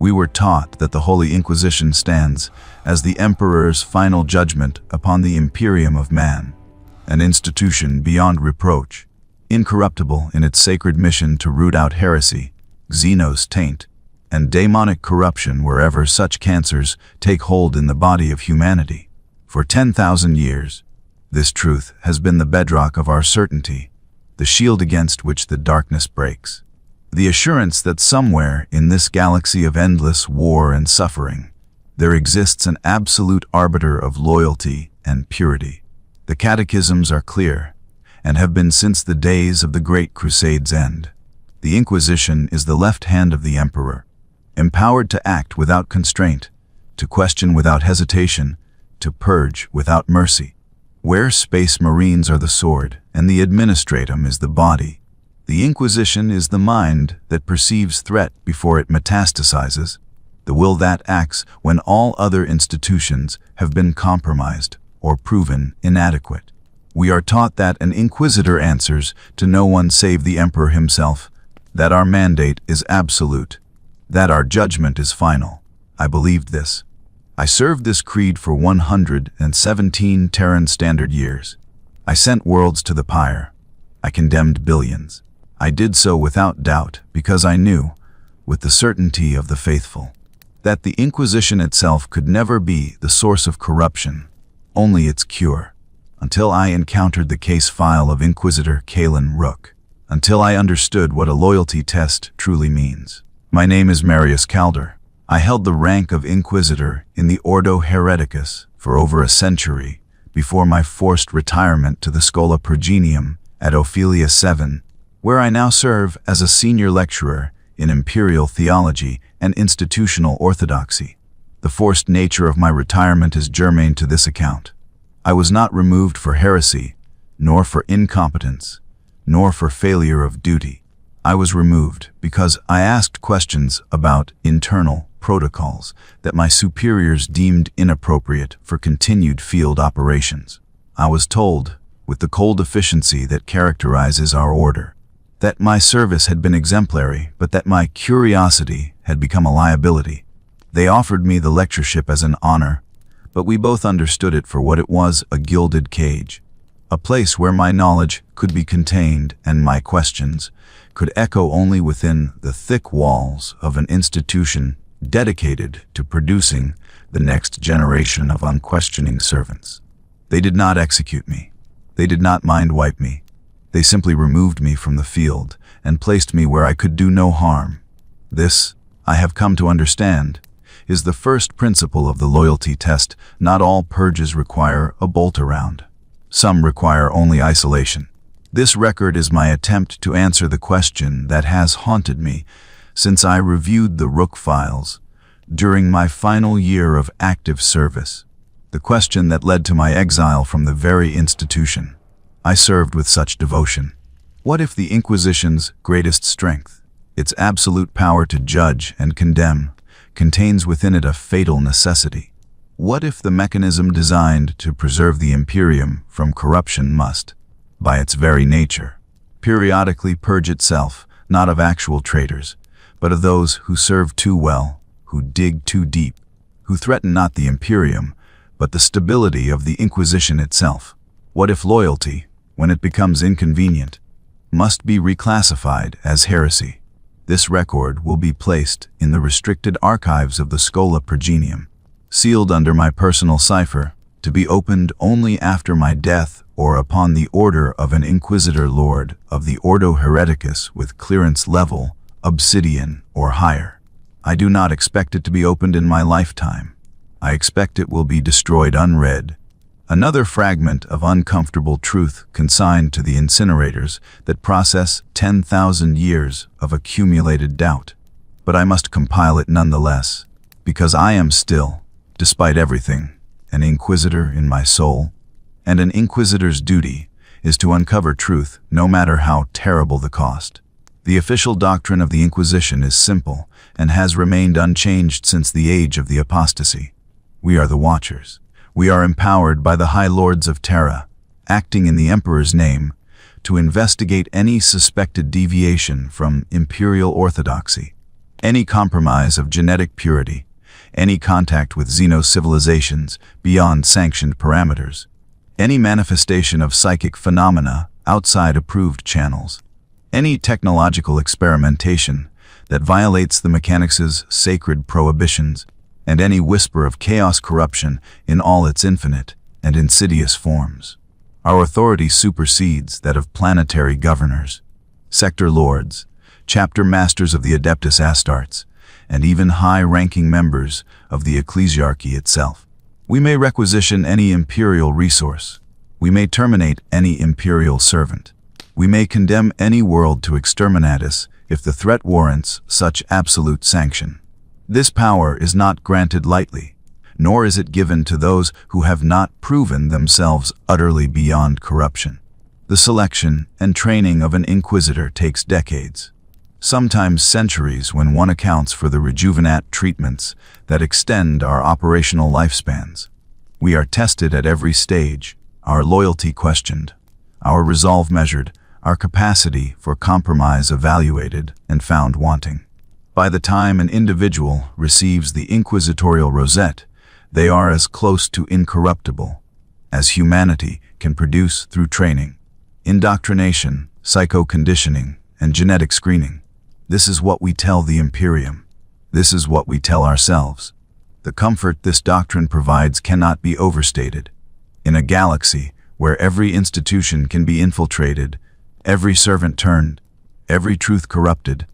We were taught that the Holy Inquisition stands as the Emperor's final judgment upon the Imperium of man, an institution beyond reproach, incorruptible in its sacred mission to root out heresy, xenos taint, and demonic corruption wherever such cancers take hold in the body of humanity. For 10,000 years, this truth has been the bedrock of our certainty, the shield against which the darkness breaks. The assurance that somewhere in this galaxy of endless war and suffering, there exists an absolute arbiter of loyalty and purity. The catechisms are clear, and have been since the days of the Great Crusade's end. The Inquisition is the left hand of the Emperor, empowered to act without constraint, to question without hesitation, to purge without mercy. Where Space Marines are the sword and the administratum is the body, the Inquisition is the mind that perceives threat before it metastasizes, the will that acts when all other institutions have been compromised or proven inadequate. We are taught that an Inquisitor answers to no one save the Emperor himself, that our mandate is absolute, that our judgment is final. I believed this. I served this creed for 117 Terran Standard years. I sent worlds to the pyre. I condemned billions. I did so without doubt because I knew, with the certainty of the faithful, that the Inquisition itself could never be the source of corruption, only its cure, until I encountered the case file of Inquisitor Kaelen Rook, until I understood what a loyalty test truly means. My name is Marius Calder. I held the rank of Inquisitor in the Ordo Hereticus for over a century before my forced retirement to the Schola Progenium at Ophelia 7, where I now serve as a senior lecturer in imperial theology and institutional orthodoxy. The forced nature of my retirement is germane to this account. I was not removed for heresy, nor for incompetence, nor for failure of duty. I was removed because I asked questions about internal protocols that my superiors deemed inappropriate for continued field operations. I was told, with the cold efficiency that characterizes our order, that my service had been exemplary, but that my curiosity had become a liability. They offered me the lectureship as an honor, but we both understood it for what it was, a gilded cage, a place where my knowledge could be contained and my questions could echo only within the thick walls of an institution dedicated to producing the next generation of unquestioning servants. They did not execute me. They did not mind-wipe me. They simply removed me from the field and placed me where I could do no harm. This, I have come to understand, is the first principle of the loyalty test. Not all purges require a bolt-around. Some require only isolation. This record is my attempt to answer the question that has haunted me since I reviewed the Rook files during my final year of active service, the question that led to my exile from the very institution I served with such devotion. What if the Inquisition's greatest strength, its absolute power to judge and condemn, contains within it a fatal necessity? What if the mechanism designed to preserve the Imperium from corruption must, by its very nature, periodically purge itself, not of actual traitors, but of those who serve too well, who dig too deep, who threaten not the Imperium, but the stability of the Inquisition itself? What if loyalty, when it becomes inconvenient, must be reclassified as heresy? This record will be placed in the restricted archives of the Schola Progenium, sealed under my personal cipher, to be opened only after my death or upon the order of an Inquisitor Lord of the Ordo Hereticus with clearance level, obsidian, or higher. I do not expect it to be opened in my lifetime. I expect it will be destroyed unread, another fragment of uncomfortable truth consigned to the incinerators that process 10,000 years of accumulated doubt. But I must compile it nonetheless, because I am still, despite everything, an Inquisitor in my soul, and an Inquisitor's duty is to uncover truth no matter how terrible the cost. The official doctrine of the Inquisition is simple and has remained unchanged since the age of the apostasy. We are the Watchers. We are empowered by the High Lords of Terra, acting in the Emperor's name, to investigate any suspected deviation from imperial orthodoxy. Any compromise of genetic purity, any contact with xenos civilizations beyond sanctioned parameters, any manifestation of psychic phenomena outside approved channels, any technological experimentation that violates the mechanics' sacred prohibitions, and any whisper of chaos corruption in all its infinite and insidious forms. Our authority supersedes that of planetary governors, sector lords, chapter masters of the Adeptus Astartes, and even high-ranking members of the ecclesiarchy itself. We may requisition any imperial resource. We may terminate any imperial servant. We may condemn any world to exterminatus if the threat warrants such absolute sanction. This power is not granted lightly, nor is it given to those who have not proven themselves utterly beyond corruption. The selection and training of an inquisitor takes decades, sometimes centuries when one accounts for the rejuvenate treatments that extend our operational lifespans. We are tested at every stage, our loyalty questioned, our resolve measured, our capacity for compromise evaluated and found wanting. By the time an individual receives the inquisitorial rosette, they are as close to incorruptible as humanity can produce through training, indoctrination, psycho-conditioning, and genetic screening. This is what we tell the Imperium. This is what we tell ourselves. The comfort this doctrine provides cannot be overstated. In a galaxy where every institution can be infiltrated, every servant turned, every truth corrupted,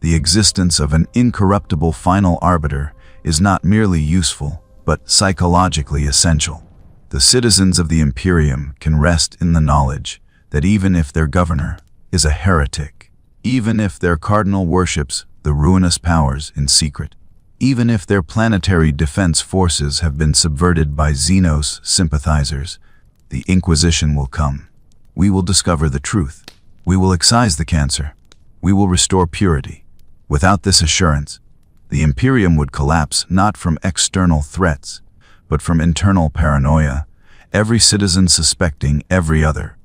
the existence of an incorruptible final arbiter is not merely useful, but psychologically essential. The citizens of the Imperium can rest in the knowledge that even if their governor is a heretic, even if their cardinal worships the ruinous powers in secret, even if their planetary defense forces have been subverted by xenos sympathizers, the Inquisition will come. We will discover the truth. We will excise the cancer. We will restore purity. Without this assurance, the Imperium would collapse not from external threats, but from internal paranoia, every citizen suspecting every other,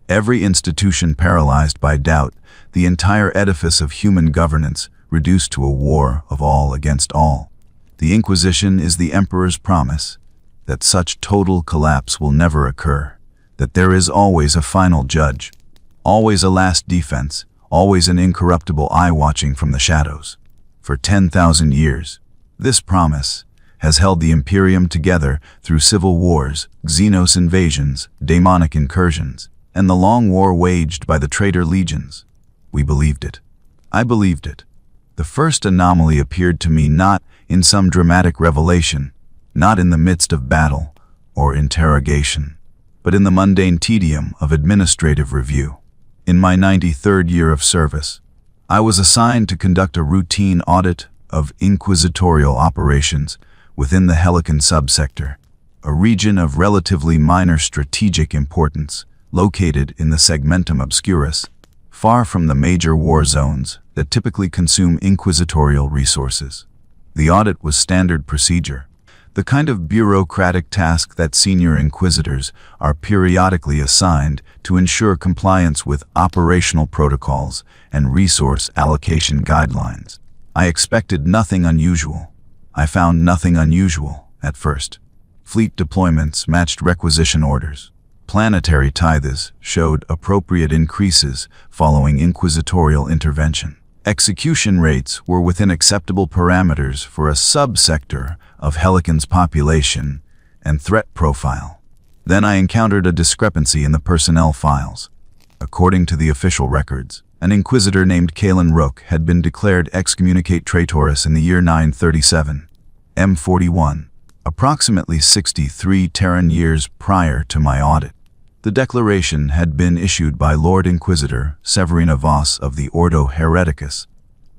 every institution paralyzed by doubt, the entire edifice of human governance reduced to a war of all against all. The Inquisition is the Emperor's promise that such total collapse will never occur, that there is always a final judge, always a last defense, always an incorruptible eye watching from the shadows. For 10,000 years, this promise has held the Imperium together through civil wars, xenos invasions, demonic incursions, and the long war waged by the traitor legions. We believed it. I believed it. The first anomaly appeared to me not in some dramatic revelation, not in the midst of battle or interrogation, but in the mundane tedium of administrative review. In my 93rd year of service, I was assigned to conduct a routine audit of inquisitorial operations within the Helican subsector, a region of relatively minor strategic importance located in the segmentum obscurus, far from the major war zones that typically consume inquisitorial resources. The audit was standard procedure, the kind of bureaucratic task that senior inquisitors are periodically assigned to ensure compliance with operational protocols and resource allocation guidelines. I expected nothing unusual. I found nothing unusual at first. Fleet deployments matched requisition orders. Planetary tithes showed appropriate increases following inquisitorial intervention. Execution rates were within acceptable parameters for a subsector of Helican's population and threat profile. Then I encountered a discrepancy in the personnel files. According to the official records, an inquisitor named Kaelen Rook had been declared excommunicate traitoris in the year 937, M41, approximately 63 Terran years prior to my audit. The declaration had been issued by Lord Inquisitor Severina Voss of the Ordo Hereticus,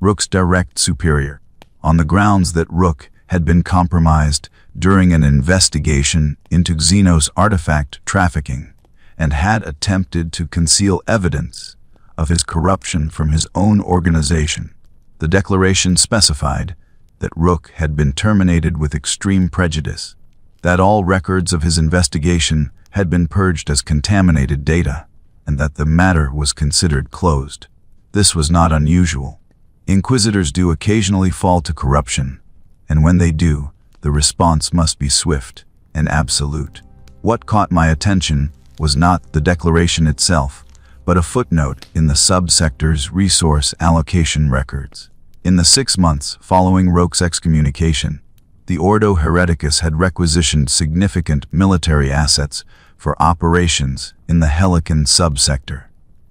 Rook's direct superior, on the grounds that Rook had been compromised during an investigation into xenos artifact trafficking and had attempted to conceal evidence of his corruption from his own organization. The declaration specified that Rook had been terminated with extreme prejudice, that all records of his investigation had been purged as contaminated data, and that the matter was considered closed. This was not unusual. Inquisitors do occasionally fall to corruption, and when they do, the response must be swift and absolute. What caught my attention was not the declaration itself, but a footnote in the subsector's resource allocation records. In the 6 months following Rook's excommunication, the Ordo Hereticus had requisitioned significant military assets for operations in the Helican subsector.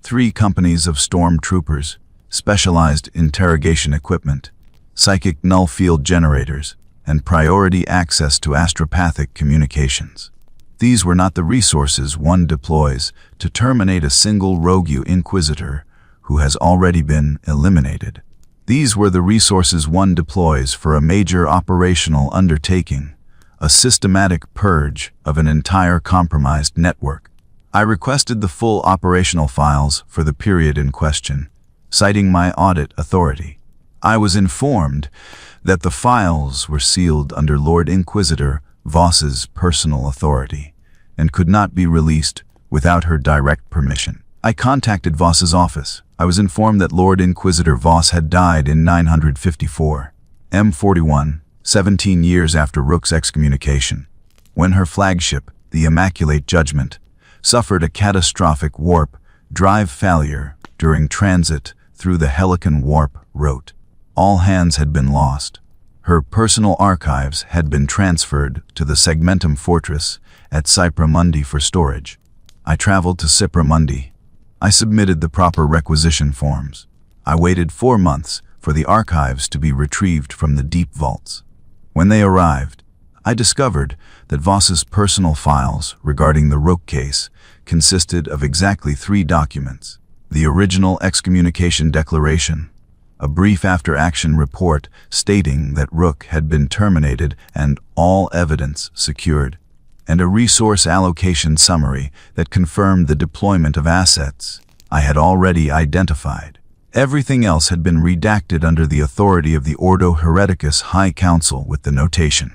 3 companies of stormtroopers, specialized interrogation equipment, psychic null field generators, and priority access to astropathic communications. These were not the resources one deploys to terminate a single rogue Inquisitor who has already been eliminated. These were the resources one deploys for a major operational undertaking, a systematic purge of an entire compromised network. I requested the full operational files for the period in question, citing my audit authority. I was informed that the files were sealed under Lord Inquisitor Voss's personal authority and could not be released without her direct permission. I contacted Voss's office. I was informed that Lord Inquisitor Voss had died in 954, M41, 17 years after Rook's excommunication, when her flagship, the Immaculate Judgment, suffered a catastrophic warp drive failure during transit through the Helican warp route. All hands had been lost. Her personal archives had been transferred to the Segmentum Fortress at Cypra Mundi for storage. I traveled to Cypra Mundi. I submitted the proper requisition forms. I waited 4 months for the archives to be retrieved from the deep vaults. When they arrived, I discovered that Voss's personal files regarding the Rook case consisted of exactly 3 documents: the original excommunication declaration, a brief after-action report stating that Rook had been terminated and all evidence secured, and a resource allocation summary that confirmed the deployment of assets I had already identified. Everything else had been redacted under the authority of the Ordo Hereticus High Council with the notation,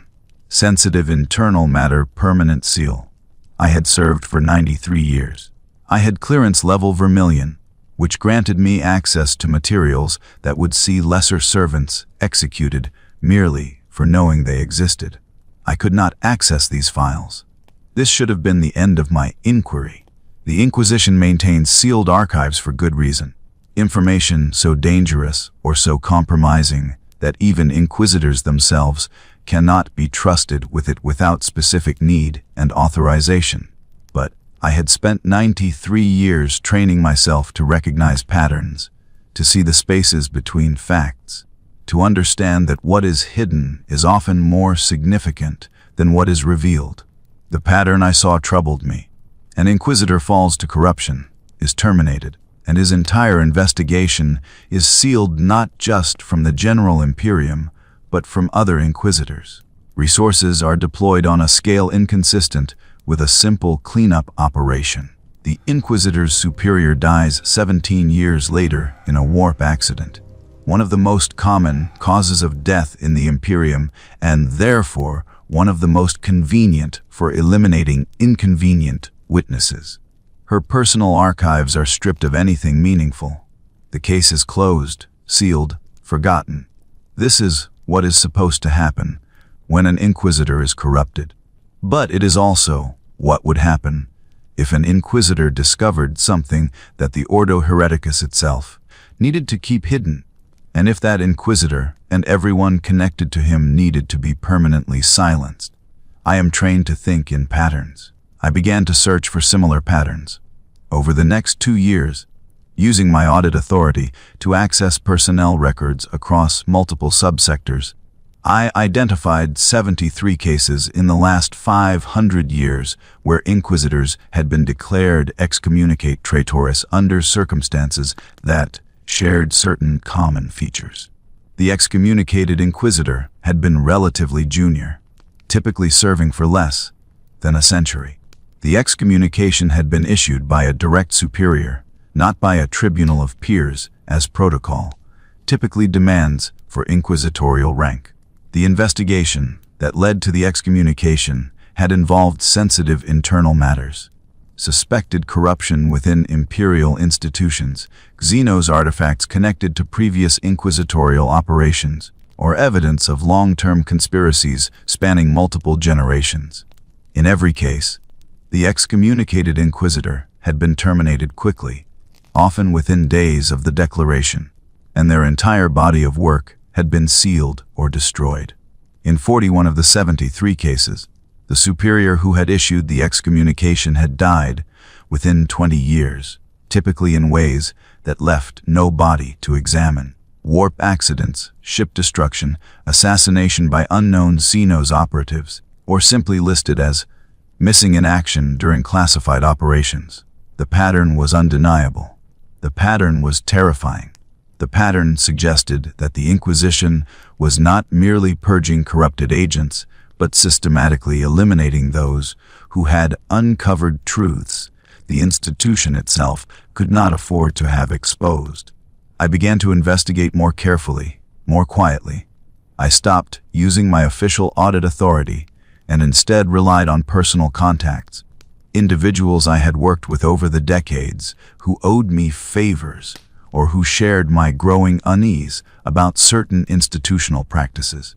"Sensitive internal matter permanent seal." I had served for 93 years. I had clearance level Vermilion, which granted me access to materials that would see lesser servants executed merely for knowing they existed. I could not access these files. This should have been the end of my inquiry. The Inquisition maintains sealed archives for good reason. Information so dangerous or so compromising that even Inquisitors themselves cannot be trusted with it without specific need and authorization. But I had spent 93 years training myself to recognize patterns, to see the spaces between facts, to understand that what is hidden is often more significant than what is revealed. The pattern I saw troubled me. An Inquisitor falls to corruption, is terminated, and his entire investigation is sealed not just from the general Imperium, but from other Inquisitors. Resources are deployed on a scale inconsistent with a simple cleanup operation. The Inquisitor's superior dies 17 years later in a warp accident, one of the most common causes of death in the Imperium, and therefore one of the most convenient for eliminating inconvenient witnesses. Her personal archives are stripped of anything meaningful. The case is closed, sealed, forgotten. This is what is supposed to happen when an Inquisitor is corrupted. But it is also what would happen if an Inquisitor discovered something that the Ordo Hereticus itself needed to keep hidden, and if that Inquisitor and everyone connected to him needed to be permanently silenced. I am trained to think in patterns. I began to search for similar patterns. Over the next 2 years, using my audit authority to access personnel records across multiple subsectors, I identified 73 cases in the last 500 years where Inquisitors had been declared excommunicate traitores under circumstances that shared certain common features. The excommunicated Inquisitor had been relatively junior, typically serving for less than a century. The excommunication had been issued by a direct superior, not by a tribunal of peers, as protocol typically demands for inquisitorial rank. The investigation that led to the excommunication had involved sensitive internal matters. suspected corruption within imperial institutions, xenos artifacts connected to previous inquisitorial operations, or evidence of long-term conspiracies spanning multiple generations. In every case, the excommunicated inquisitor had been terminated quickly, often within days of the declaration, and their entire body of work had been sealed or destroyed. In 41 of the 73 cases, the superior who had issued the excommunication had died within 20 years, typically in ways that left no body to examine. Warp accidents, ship destruction, assassination by unknown xenos operatives, or simply listed as missing in action during classified operations. The pattern was undeniable. The pattern was terrifying. The pattern suggested that the Inquisition was not merely purging corrupted agents, but systematically eliminating those who had uncovered truths the institution itself could not afford to have exposed. I began to investigate more carefully, more quietly. I stopped using my official audit authority and instead relied on personal contacts, individuals I had worked with over the decades who owed me favors or who shared my growing unease about certain institutional practices.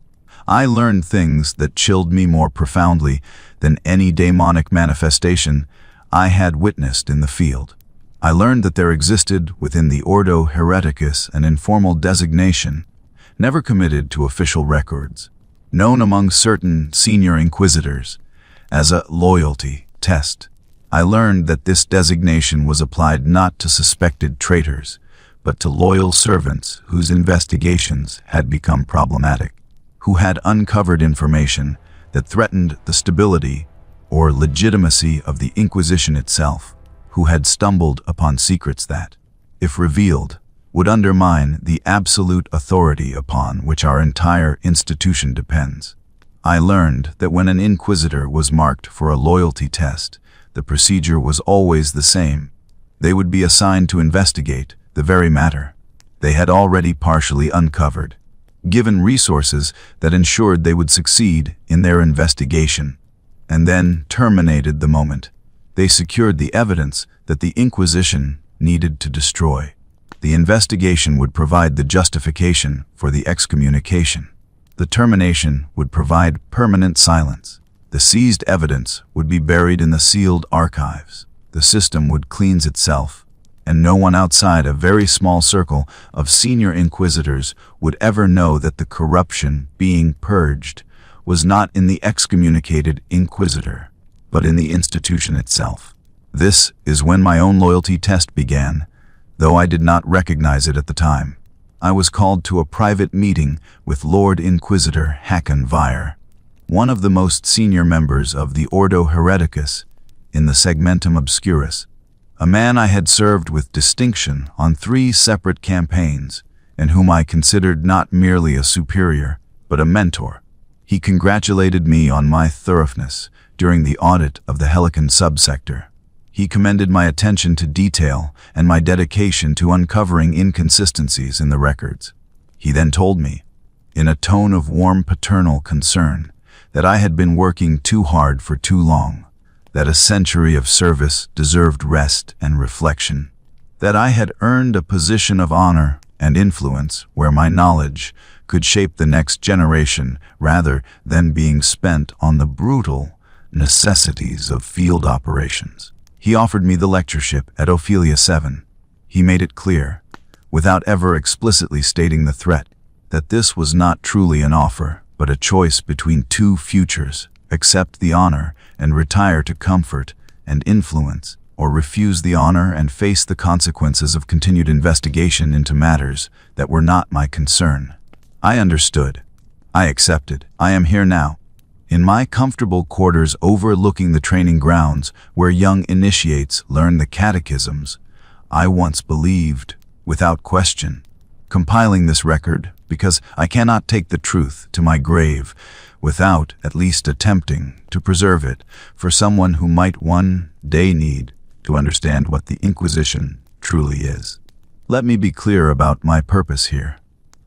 I learned things that chilled me more profoundly than any demonic manifestation I had witnessed in the field. I learned that there existed within the Ordo Hereticus an informal designation, never committed to official records, known among certain senior inquisitors as a loyalty test. I learned that this designation was applied not to suspected traitors, but to loyal servants whose investigations had become problematic, who had uncovered information that threatened the stability or legitimacy of the Inquisition itself, who had stumbled upon secrets that, if revealed, would undermine the absolute authority upon which our entire institution depends. I learned that when an inquisitor was marked for a loyalty test, the procedure was always the same. They would be assigned to investigate the very matter they had already partially uncovered, given resources that ensured they would succeed in their investigation, and then terminated the moment they secured the evidence that the Inquisition needed to destroy. The investigation would provide the justification for the excommunication. The termination would provide permanent silence. The seized evidence would be buried in the sealed archives. The system would cleanse itself, and no one outside a very small circle of senior inquisitors would ever know that the corruption being purged was not in the excommunicated inquisitor, but in the institution itself. This is when my own loyalty test began, though I did not recognize it at the time. I was called to a private meeting with Lord Inquisitor Kaelen Rook, one of the most senior members of the Ordo Hereticus in the Segmentum Obscurus, a man I had served with distinction on 3 separate campaigns, and whom I considered not merely a superior, but a mentor. He congratulated me on my thoroughness during the audit of the Helican subsector. He commended my attention to detail and my dedication to uncovering inconsistencies in the records. He then told me, in a tone of warm paternal concern, that I had been working too hard for too long, that a century of service deserved rest and reflection, that I had earned a position of honor and influence where my knowledge could shape the next generation rather than being spent on the brutal necessities of field operations. He offered me the lectureship at Ophelia 7. He made it clear, without ever explicitly stating the threat, that this was not truly an offer, but a choice between 2 futures: accept the honor and retire to comfort and influence, or refuse the honor and face the consequences of continued investigation into matters that were not my concern. I understood. I accepted. I am here now, in my comfortable quarters overlooking the training grounds where young initiates learn the catechisms I once believed without question, compiling this record because I cannot take the truth to my grave without at least attempting to preserve it for someone who might one day need to understand what the Inquisition truly is. Let me be clear about my purpose here.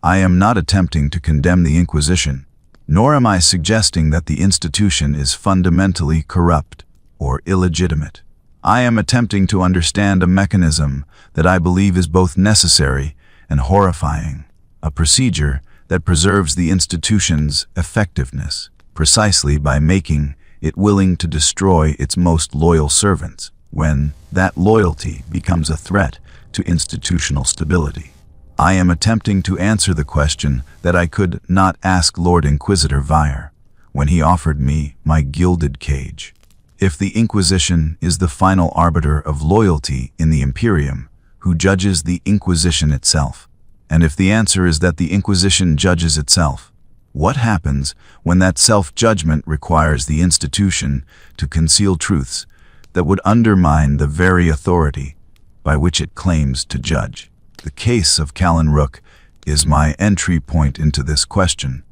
I am not attempting to condemn the Inquisition, nor am I suggesting that the institution is fundamentally corrupt or illegitimate. I am attempting to understand a mechanism that I believe is both necessary and horrifying, a procedure that preserves the institution's effectiveness precisely by making it willing to destroy its most loyal servants when that loyalty becomes a threat to institutional stability. I am attempting to answer the question that I could not ask Lord Inquisitor Vire when he offered me my gilded cage. If the Inquisition is the final arbiter of loyalty in the Imperium, who judges the Inquisition itself? And if the answer is that the Inquisition judges itself, what happens when that self-judgment requires the institution to conceal truths that would undermine the very authority by which it claims to judge? The case of Kaelen Rook is my entry point into this question,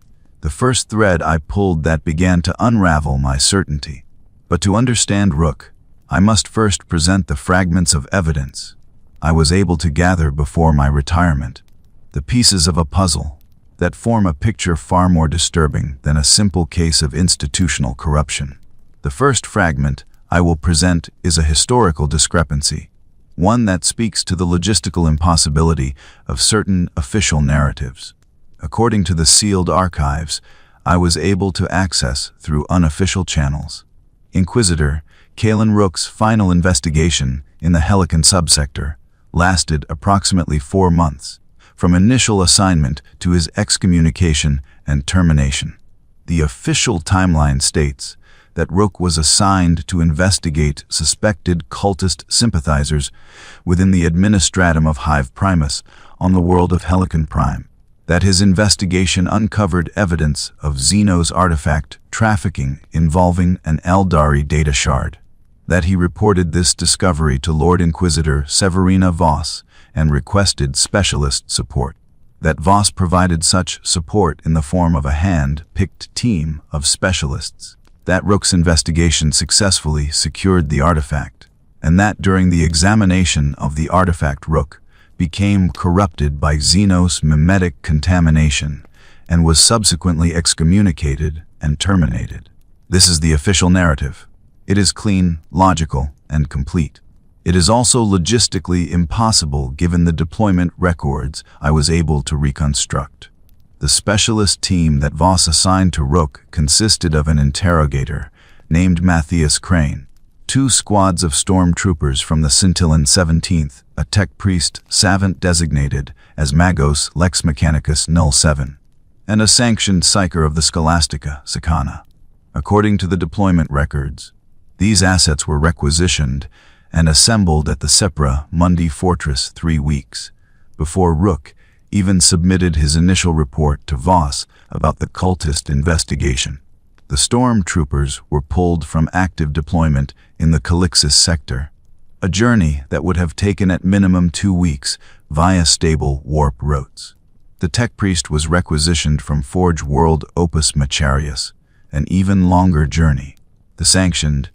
the first thread I pulled that began to unravel my certainty. But to understand Rook, I must first present the fragments of evidence I was able to gather before my retirement, the pieces of a puzzle that form a picture far more disturbing than a simple case of institutional corruption. The first fragment I will present is a historical discrepancy, one that speaks to the logistical impossibility of certain official narratives. According to the sealed archives I was able to access through unofficial channels, Inquisitor Kaelen Rook's final investigation in the Helican subsector lasted approximately 4 months, from initial assignment to his excommunication and termination. The official timeline states that Rook was assigned to investigate suspected cultist sympathizers within the administratum of Hive Primus on the world of Helican Prime, that his investigation uncovered evidence of xenos artifact trafficking involving an Eldari data shard, that he reported this discovery to Lord Inquisitor Severina Voss and requested specialist support, that Voss provided such support in the form of a hand-picked team of specialists, that Rook's investigation successfully secured the artifact, and that during the examination of the artifact Rook became corrupted by xenos mimetic contamination and was subsequently excommunicated and terminated. This is the official narrative. It is clean, logical, and complete. It is also logistically impossible given the deployment records I was able to reconstruct. The specialist team that Voss assigned to Rook consisted of an interrogator named Matthias Crane, 2 squads of stormtroopers from the Scintillan 17th, a tech priest savant designated as Magos Lex Mechanicus Null 7, and a sanctioned psyker of the Scholastica, Sakana. According to the deployment records, these assets were requisitioned and assembled at the Sepra Mundi Fortress 3 weeks before Rook even submitted his initial report to Voss about the cultist investigation. The stormtroopers were pulled from active deployment in the Calixis sector, a journey that would have taken at minimum 2 weeks via stable warp routes. The tech priest was requisitioned from Forge World Opus Macharius, an even longer journey. The sanctioned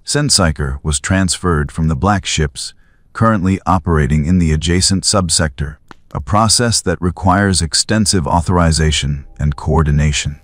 Sensiker was transferred from the black ships currently operating in the adjacent subsector, a process that requires extensive authorization and coordination.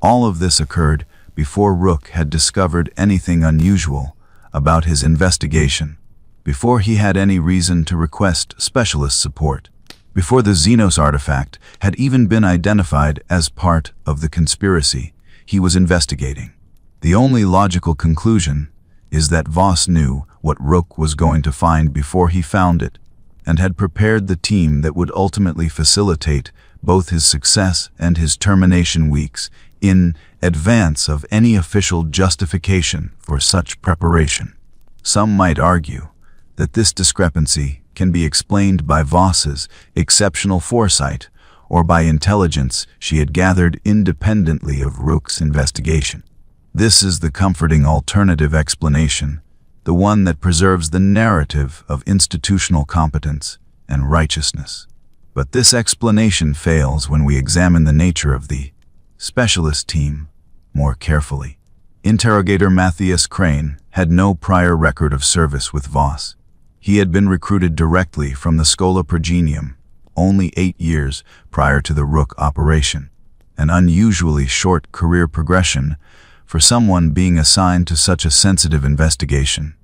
All of this occurred before Rook had discovered anything unusual about his investigation, before he had any reason to request specialist support, before the Xenos artifact had even been identified as part of the conspiracy he was investigating. The only logical conclusion is that Voss knew what Rook was going to find before he found it, and had prepared the team that would ultimately facilitate both his success and his termination weeks in advance of any official justification for such preparation. Some might argue that this discrepancy can be explained by Voss's exceptional foresight or by intelligence she had gathered independently of Rook's investigation. This is the comforting alternative explanation, the one that preserves the narrative of institutional competence and righteousness. But this explanation fails when we examine the nature of the specialist team more carefully. Interrogator Matthias Crane had no prior record of service with Voss. He had been recruited directly from the Schola Progenium only 8 years prior to the Rook operation, an unusually short career progression for someone being assigned to such a sensitive investigation.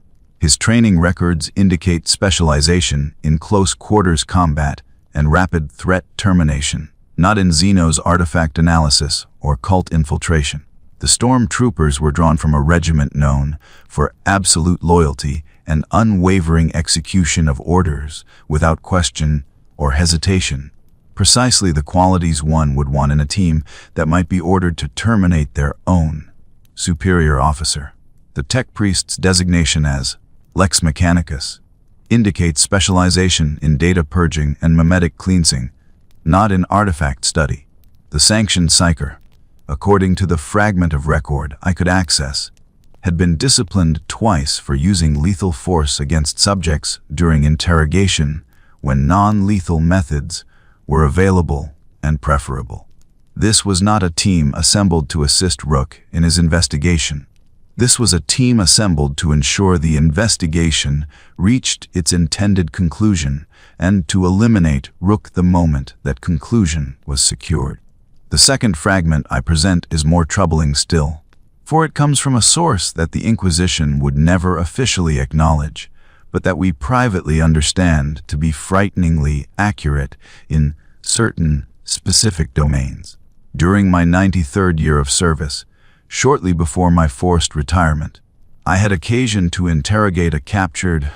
His training records indicate specialization in close-quarters combat and rapid threat termination, not in xenos artifact analysis or cult infiltration. The stormtroopers were drawn from a regiment known for absolute loyalty and unwavering execution of orders without question or hesitation. Precisely the qualities one would want in a team that might be ordered to terminate their own superior officer. The tech priest's designation as Lex Mechanicus indicates specialization in data purging and memetic cleansing, not in artifact study. The sanctioned psyker, according to the fragment of record I could access, had been disciplined twice for using lethal force against subjects during interrogation when non-lethal methods were available and preferable. This was not a team assembled to assist Rook in his investigation. This was a team assembled to ensure the investigation reached its intended conclusion and to eliminate Rook the moment that conclusion was secured. The second fragment I present is more troubling still, for it comes from a source that the Inquisition would never officially acknowledge, but that we privately understand to be frighteningly accurate in certain specific domains. During my 93rd year of service, shortly before my forced retirement, I had occasion to interrogate a captured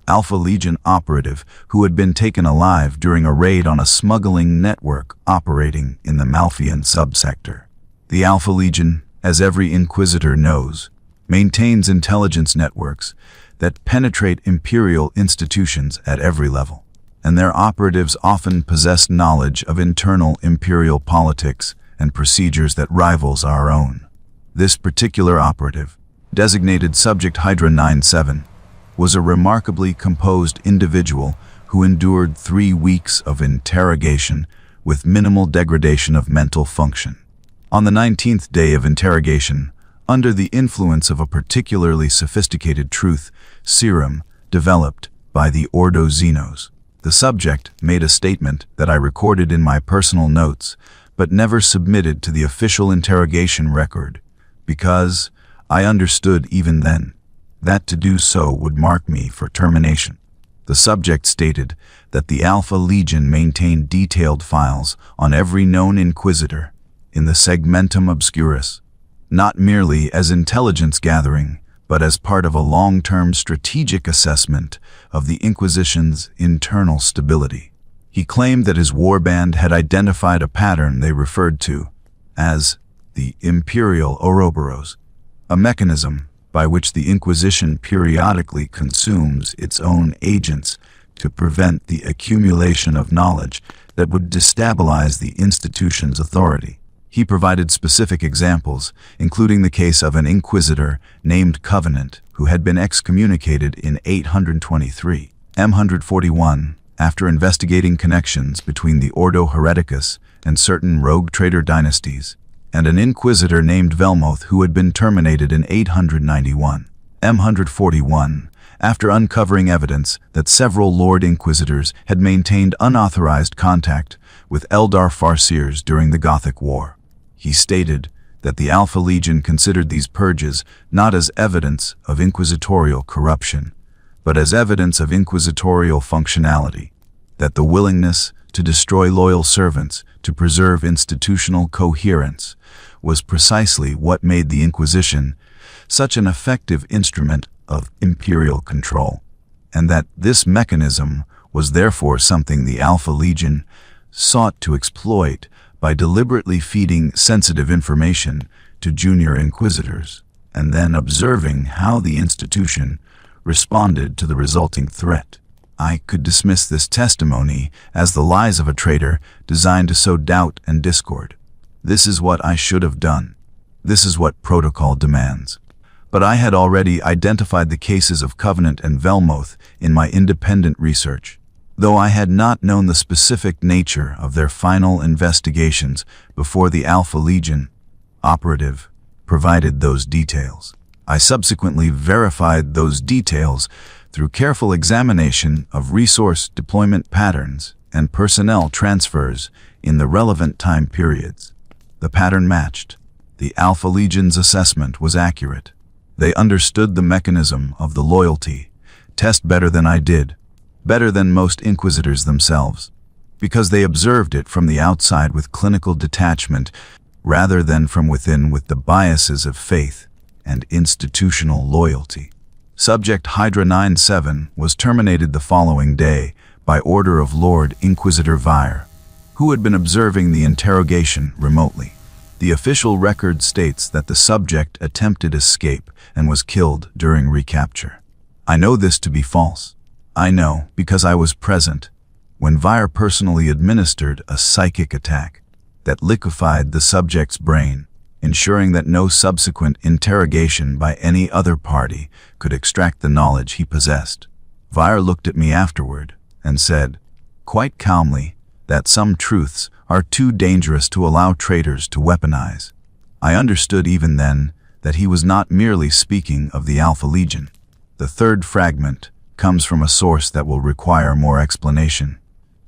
Alpha Legion operative who had been taken alive during a raid on a smuggling network operating in the Malfian subsector. The Alpha Legion, as every Inquisitor knows, maintains intelligence networks that penetrate Imperial institutions at every level, and their operatives often possess knowledge of internal Imperial politics and procedures that rivals our own. This particular operative, designated Subject Hydra 97, was a remarkably composed individual who endured 3 weeks of interrogation with minimal degradation of mental function. On the 19th day of interrogation, under the influence of a particularly sophisticated truth serum developed by the Ordo Xenos, the subject made a statement that I recorded in my personal notes, but never submitted to the official interrogation record, because I understood even then that to do so would mark me for termination. The subject stated that the Alpha Legion maintained detailed files on every known Inquisitor in the Segmentum Obscurus, not merely as intelligence gathering, but as part of a long-term strategic assessment of the Inquisition's internal stability. He claimed that his warband had identified a pattern they referred to as the Imperial Ouroboros, a mechanism by which the Inquisition periodically consumes its own agents to prevent the accumulation of knowledge that would destabilize the institution's authority. He provided specific examples, including the case of an Inquisitor named Covenant, who had been excommunicated in 823 M141 after investigating connections between the Ordo Hereticus and certain rogue trader dynasties, and an Inquisitor named Velmoth who had been terminated in 891 M141 after uncovering evidence that several Lord Inquisitors had maintained unauthorized contact with Eldar Farseers during the Gothic War. He stated that the Alpha Legion considered these purges not as evidence of inquisitorial corruption, but as evidence of inquisitorial functionality, that the willingness to destroy loyal servants to preserve institutional coherence was precisely what made the Inquisition such an effective instrument of imperial control, and that this mechanism was therefore something the Alpha Legion sought to exploit by deliberately feeding sensitive information to junior Inquisitors, and then observing how the institution responded to the resulting threat. I could dismiss this testimony as the lies of a traitor designed to sow doubt and discord. This is what I should have done. This is what protocol demands. But I had already identified the cases of Covenant and Velmoth in my independent research, though I had not known the specific nature of their final investigations before the Alpha Legion operative provided those details. I subsequently verified those details through careful examination of resource deployment patterns and personnel transfers in the relevant time periods. The pattern matched. The Alpha Legion's assessment was accurate. They understood the mechanism of the loyalty test better than I did, better than most inquisitors themselves, because they observed it from the outside with clinical detachment rather than from within with the biases of faith and institutional loyalty. Subject Hydra 97 was terminated the following day by order of Lord Inquisitor Vire, who had been observing the interrogation remotely. The official record states that the subject attempted escape and was killed during recapture. I know this to be false. I know because I was present when Vire personally administered a psychic attack that liquefied the subject's brain, ensuring that no subsequent interrogation by any other party could extract the knowledge he possessed. Vire looked at me afterward and said, quite calmly, that some truths are too dangerous to allow traitors to weaponize. I understood even then that he was not merely speaking of the Alpha Legion. The third fragment comes from a source that will require more explanation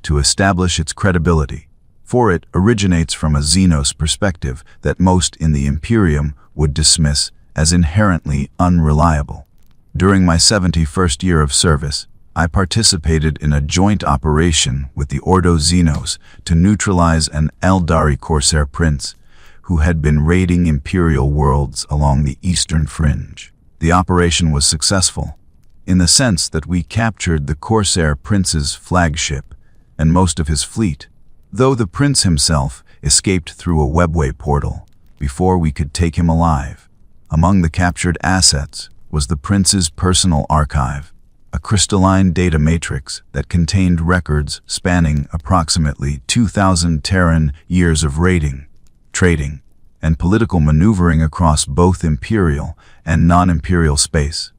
to establish its credibility, for it originates from a xenos perspective that most in the Imperium would dismiss as inherently unreliable. During my 71st year of service, I participated in a joint operation with the Ordo Xenos to neutralize an Eldari Corsair prince who had been raiding Imperial worlds along the eastern fringe. The operation was successful, in the sense that we captured the Corsair prince's flagship and most of his fleet, though the prince himself escaped through a webway portal before we could take him alive. Among the captured assets was the prince's personal archive, a crystalline data matrix that contained records spanning approximately 2,000 Terran years of raiding, trading, and political maneuvering across both imperial and non-imperial space.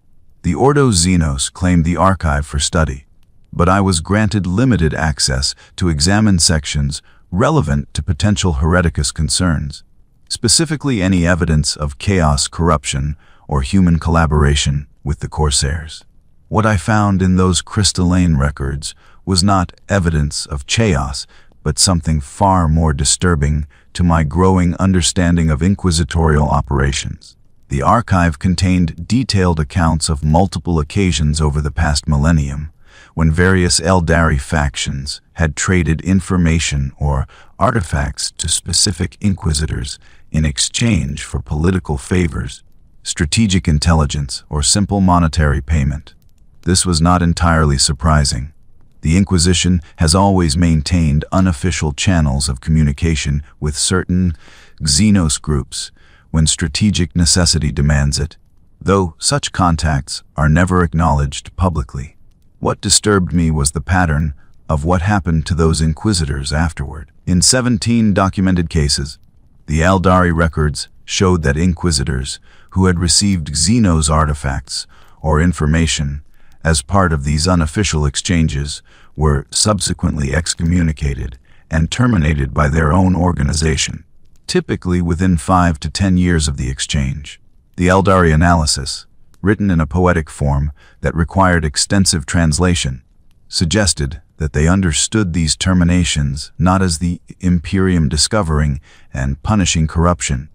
The Ordo Xenos claimed the archive for study, but I was granted limited access to examine sections relevant to potential hereticus concerns, specifically any evidence of chaos corruption or human collaboration with the Corsairs. What I found in those crystalline records was not evidence of chaos, but something far more disturbing to my growing understanding of inquisitorial operations. The archive contained detailed accounts of multiple occasions over the past millennium, when various Eldari factions had traded information or artifacts to specific inquisitors in exchange for political favors, strategic intelligence, or simple monetary payment. This was not entirely surprising. The Inquisition has always maintained unofficial channels of communication with certain xenos groups when strategic necessity demands it, though such contacts are never acknowledged publicly. What disturbed me was the pattern of what happened to those inquisitors afterward. In 17 documented cases, the Eldari records showed that inquisitors who had received xenos artifacts or information as part of these unofficial exchanges were subsequently excommunicated and terminated by their own organization, typically within 5 to 10 years of the exchange. The Eldari analysis, written in a poetic form that required extensive translation, suggested that they understood these terminations not as the Imperium discovering and punishing corruption,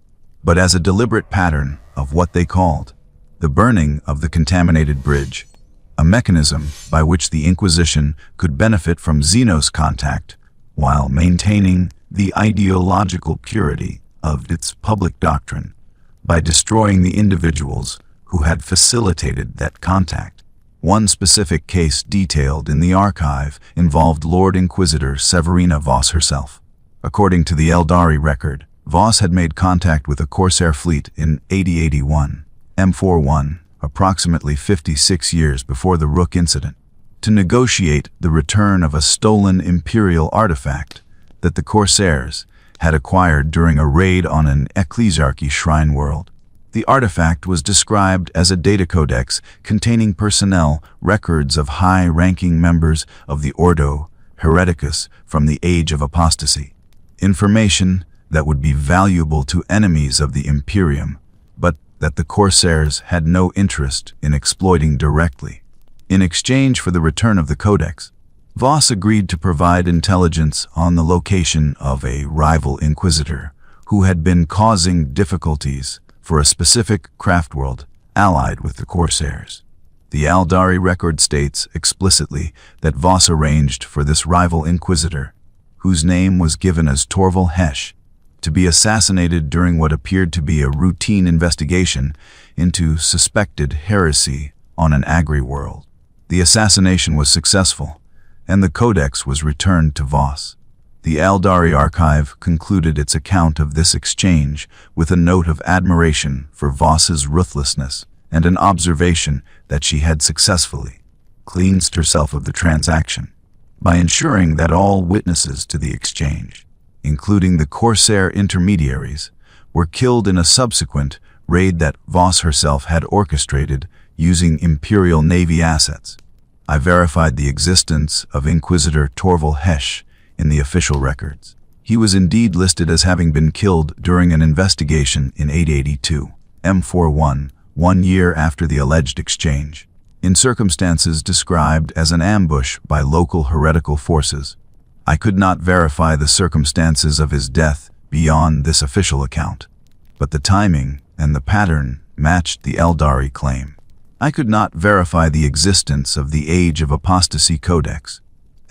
but as a deliberate pattern of what they called the burning of the contaminated bridge, a mechanism by which the Inquisition could benefit from xenos contact while maintaining the ideological purity of its public doctrine by destroying the individuals who had facilitated that contact. One specific case detailed in the archive involved Lord Inquisitor Severina Voss herself. According to the Eldari record, Voss had made contact with a Corsair fleet in 8081, M41, approximately 56 years before the Rook incident, to negotiate the return of a stolen Imperial artifact that the Corsairs had acquired during a raid on an ecclesiarchy shrine world. The artifact was described as a data codex containing personnel records of high-ranking members of the Ordo Hereticus from the Age of Apostasy, information that would be valuable to enemies of the Imperium, but that the Corsairs had no interest in exploiting directly. In exchange for the return of the codex, Voss agreed to provide intelligence on the location of a rival Inquisitor who had been causing difficulties for a specific craft world allied with the Corsairs. The Aldari record states explicitly that Voss arranged for this rival inquisitor, whose name was given as Torval Hesh, to be assassinated during what appeared to be a routine investigation into suspected heresy on an agri-world. The assassination was successful, and the codex was returned to Voss. The Aldari archive concluded its account of this exchange with a note of admiration for Voss's ruthlessness and an observation that she had successfully cleansed herself of the transaction by ensuring that all witnesses to the exchange, including the Corsair intermediaries, were killed in a subsequent raid that Voss herself had orchestrated using Imperial Navy assets. I verified the existence of Inquisitor Torval Hesh in the official records. He was indeed listed as having been killed during an investigation in 882, M41, 1 year after the alleged exchange, in circumstances described as an ambush by local heretical forces. I could not verify the circumstances of his death beyond this official account, but the timing and the pattern matched the Aldari claim. I could not verify the existence of the Age of Apostasy Codex,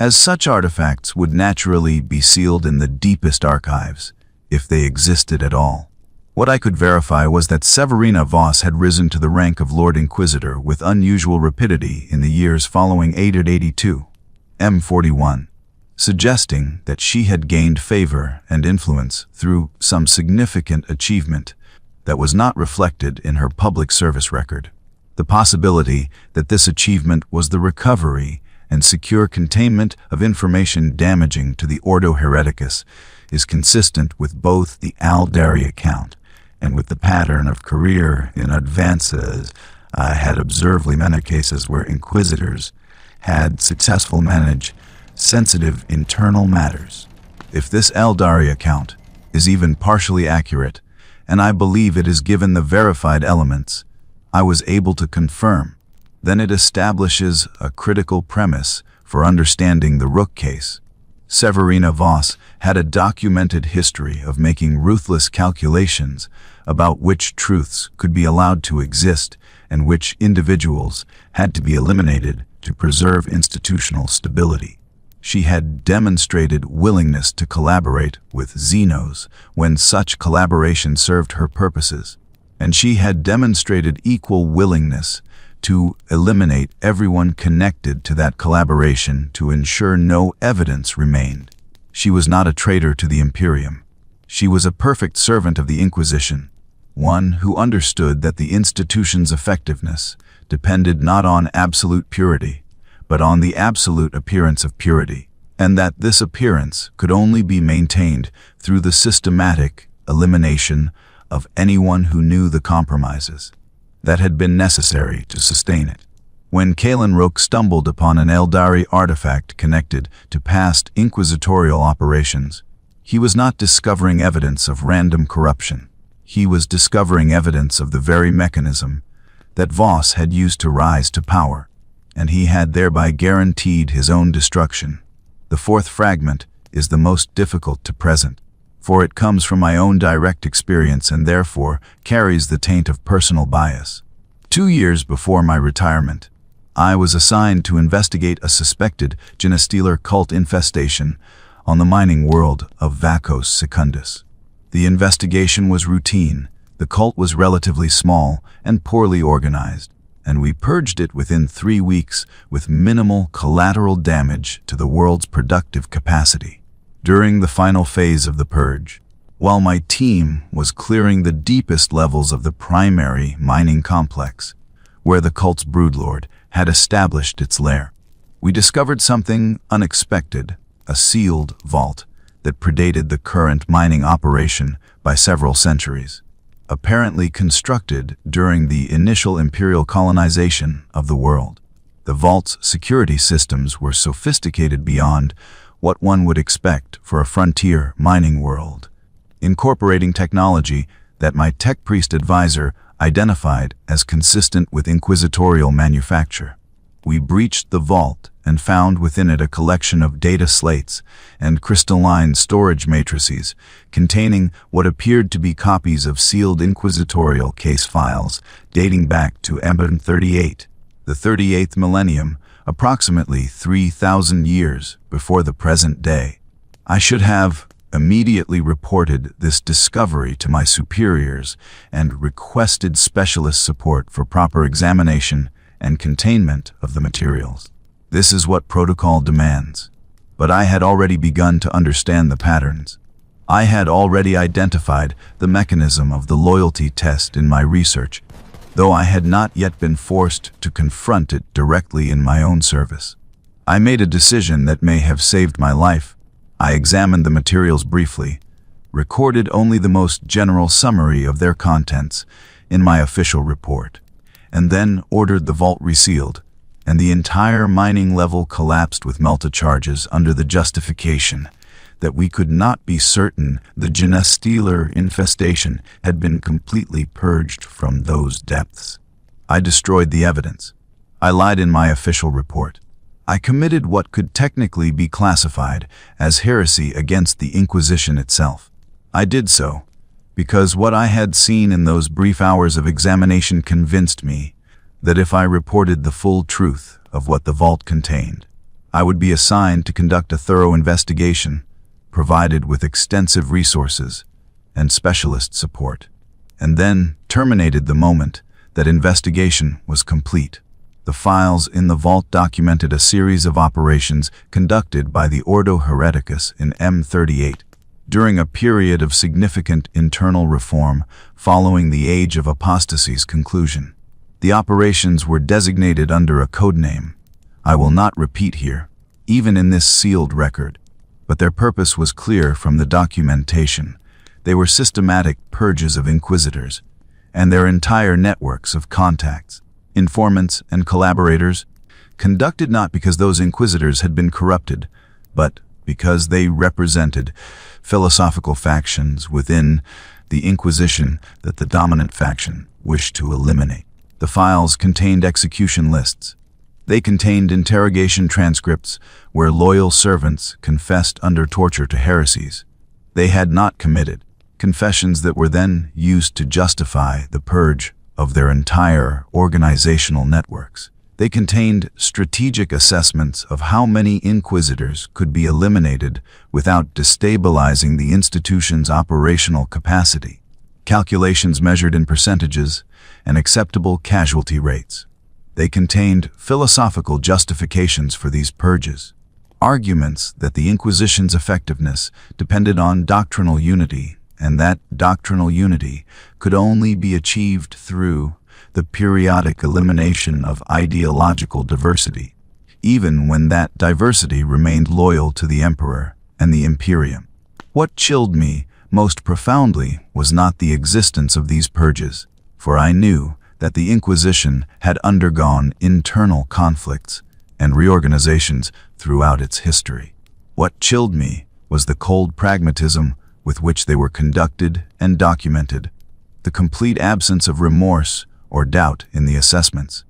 as such artifacts would naturally be sealed in the deepest archives, if they existed at all. What I could verify was that Severina Voss had risen to the rank of Lord Inquisitor with unusual rapidity in the years following 882, M41, suggesting that she had gained favor and influence through some significant achievement that was not reflected in her public service record. The possibility that this achievement was the recovery and secure containment of information damaging to the Ordo Hereticus is consistent with both the Aldari account and with the pattern of career in advances I had observed in many cases where inquisitors had successfully managed sensitive internal matters. If this Aldari account is even partially accurate, and I believe it is given the verified elements I was able to confirm, then it establishes a critical premise for understanding the Rook case. Severina Voss had a documented history of making ruthless calculations about which truths could be allowed to exist and which individuals had to be eliminated to preserve institutional stability. She had demonstrated willingness to collaborate with xenos when such collaboration served her purposes, and she had demonstrated equal willingness to eliminate everyone connected to that collaboration to ensure no evidence remained. She was not a traitor to the Imperium. She was a perfect servant of the Inquisition, one who understood that the institution's effectiveness depended not on absolute purity, but on the absolute appearance of purity, and that this appearance could only be maintained through the systematic elimination of anyone who knew the compromises that had been necessary to sustain it. When Kaelen Rook stumbled upon an Aldari artifact connected to past inquisitorial operations, he was not discovering evidence of random corruption. He was discovering evidence of the very mechanism that Voss had used to rise to power, and he had thereby guaranteed his own destruction. The fourth fragment is the most difficult to present, for it comes from my own direct experience and therefore carries the taint of personal bias. 2 years before my retirement, I was assigned to investigate a suspected Genestealer cult infestation on the mining world of Vacos Secundus. The investigation was routine, the cult was relatively small and poorly organized, and we purged it within 3 weeks with minimal collateral damage to the world's productive capacity. During the final phase of the purge, while my team was clearing the deepest levels of the primary mining complex, where the cult's broodlord had established its lair, we discovered something unexpected, a sealed vault that predated the current mining operation by several centuries, apparently constructed during the initial imperial colonization of the world. The vault's security systems were sophisticated beyond what one would expect for a frontier mining world, incorporating technology that my tech priest advisor identified as consistent with inquisitorial manufacture. We breached the vault and found within it a collection of data slates and crystalline storage matrices containing what appeared to be copies of sealed inquisitorial case files dating back to M38, the 38th millennium, approximately 3,000 years before the present day. I should have immediately reported this discovery to my superiors and requested specialist support for proper examination and containment of the materials. This is what protocol demands. But I had already begun to understand the patterns. I had already identified the mechanism of the loyalty test in my research, though I had not yet been forced to confront it directly in my own service. I made a decision that may have saved my life. I examined the materials briefly, recorded only the most general summary of their contents in my official report, and then ordered the vault resealed, and the entire mining level collapsed with melta charges under the justification that we could not be certain the genestealer infestation had been completely purged from those depths. I destroyed the evidence. I lied in my official report. I committed what could technically be classified as heresy against the Inquisition itself. I did so because what I had seen in those brief hours of examination convinced me that if I reported the full truth of what the vault contained, I would be assigned to conduct a thorough investigation, provided with extensive resources and specialist support, and then terminated the moment that investigation was complete. The files in the vault documented a series of operations conducted by the Ordo Hereticus in M38 during a period of significant internal reform following the Age of Apostasy's conclusion. The operations were designated under a codename I will not repeat here, even in this sealed record, but their purpose was clear from the documentation. They were systematic purges of inquisitors and their entire networks of contacts, informants, and collaborators, conducted not because those inquisitors had been corrupted, but because they represented philosophical factions within the Inquisition that the dominant faction wished to eliminate. The files contained execution lists. They contained interrogation transcripts where loyal servants confessed under torture to heresies they had not committed, confessions that were then used to justify the purge of their entire organizational networks. They contained strategic assessments of how many inquisitors could be eliminated without destabilizing the institution's operational capacity, calculations measured in percentages, and acceptable casualty rates. They contained philosophical justifications for these purges, arguments that the Inquisition's effectiveness depended on doctrinal unity, and that doctrinal unity could only be achieved through the periodic elimination of ideological diversity, even when that diversity remained loyal to the Emperor and the Imperium. What chilled me most profoundly was not the existence of these purges, for I knew that the Inquisition had undergone internal conflicts and reorganizations throughout its history. What chilled me was the cold pragmatism with which they were conducted and documented, the complete absence of remorse or doubt in the assessments,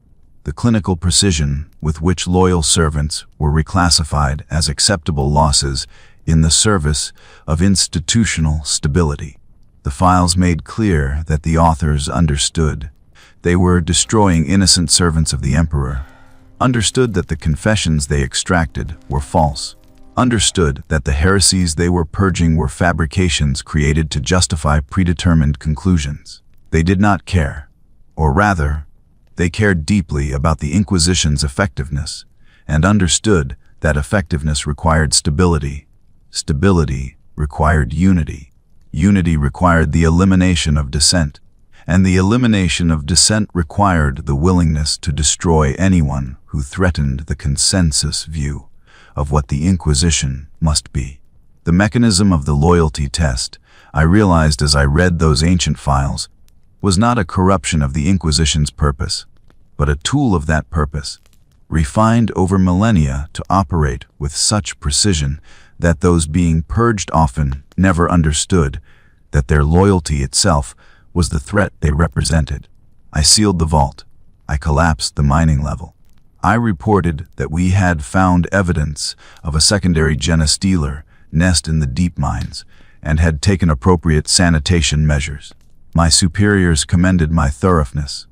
the clinical precision with which loyal servants were reclassified as acceptable losses in the service of institutional stability. The files made clear that the authors understood they were destroying innocent servants of the Emperor, understood that the confessions they extracted were false, understood that the heresies they were purging were fabrications created to justify predetermined conclusions. They did not care, or rather, they cared deeply about the Inquisition's effectiveness and understood that effectiveness required stability. Stability required unity. Unity required the elimination of dissent, and the elimination of dissent required the willingness to destroy anyone who threatened the consensus view of what the Inquisition must be. The mechanism of the loyalty test, I realized as I read those ancient files, was not a corruption of the Inquisition's purpose, but a tool of that purpose, refined over millennia to operate with such precision that those being purged often never understood that their loyalty itself was the threat they represented. I sealed the vault. I collapsed the mining level. I reported that we had found evidence of a secondary genestealer nest in the deep mines and had taken appropriate sanitation measures. My superiors commended my thoroughness.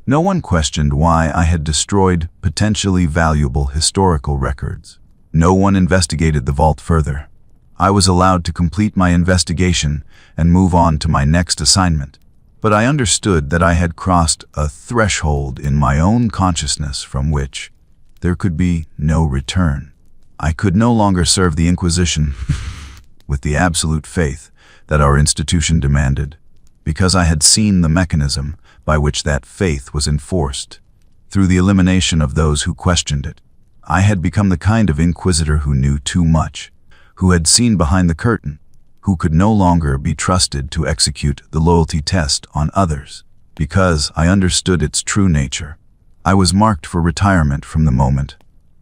No one questioned why I had destroyed potentially valuable historical records. No one investigated the vault further. I was allowed to complete my investigation and move on to my next assignment. But I understood that I had crossed a threshold in my own consciousness from which there could be no return. I could no longer serve the Inquisition with the absolute faith that our institution demanded, because I had seen the mechanism by which that faith was enforced, through the elimination of those who questioned it. I had become the kind of inquisitor who knew too much, who had seen behind the curtain, who could no longer be trusted to execute the loyalty test on others, because I understood its true nature. I was marked for retirement from the moment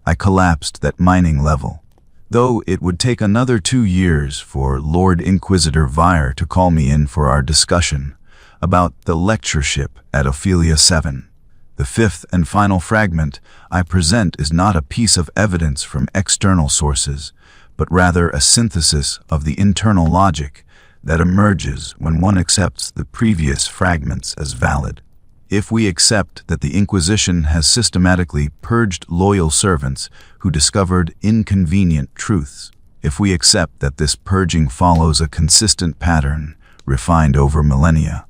I collapsed that mining level, though it would take another 2 years for Lord Inquisitor Vire to call me in for our discussion about the lectureship at Ophelia 7. The fifth and final fragment I present is not a piece of evidence from external sources, but rather a synthesis of the internal logic that emerges when one accepts the previous fragments as valid. If we accept that the Inquisition has systematically purged loyal servants who discovered inconvenient truths, if we accept that this purging follows a consistent pattern refined over millennia,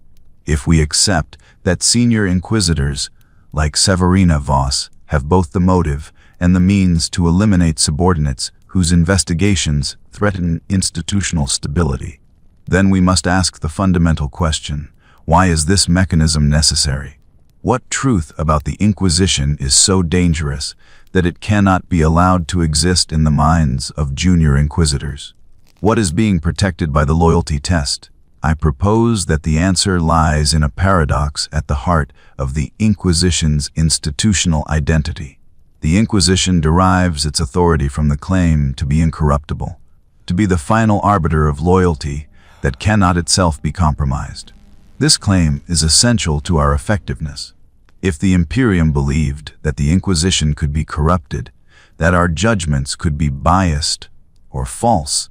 if we accept that senior inquisitors like Severina Voss have both the motive and the means to eliminate subordinates whose investigations threaten institutional stability, then we must ask the fundamental question: why is this mechanism necessary? What truth about the Inquisition is so dangerous that it cannot be allowed to exist in the minds of junior inquisitors? What is being protected by the loyalty test? I propose that the answer lies in a paradox at the heart of the Inquisition's institutional identity. The Inquisition derives its authority from the claim to be incorruptible, to be the final arbiter of loyalty that cannot itself be compromised. This claim is essential to our effectiveness. If the Imperium believed that the Inquisition could be corrupted, that our judgments could be biased or false,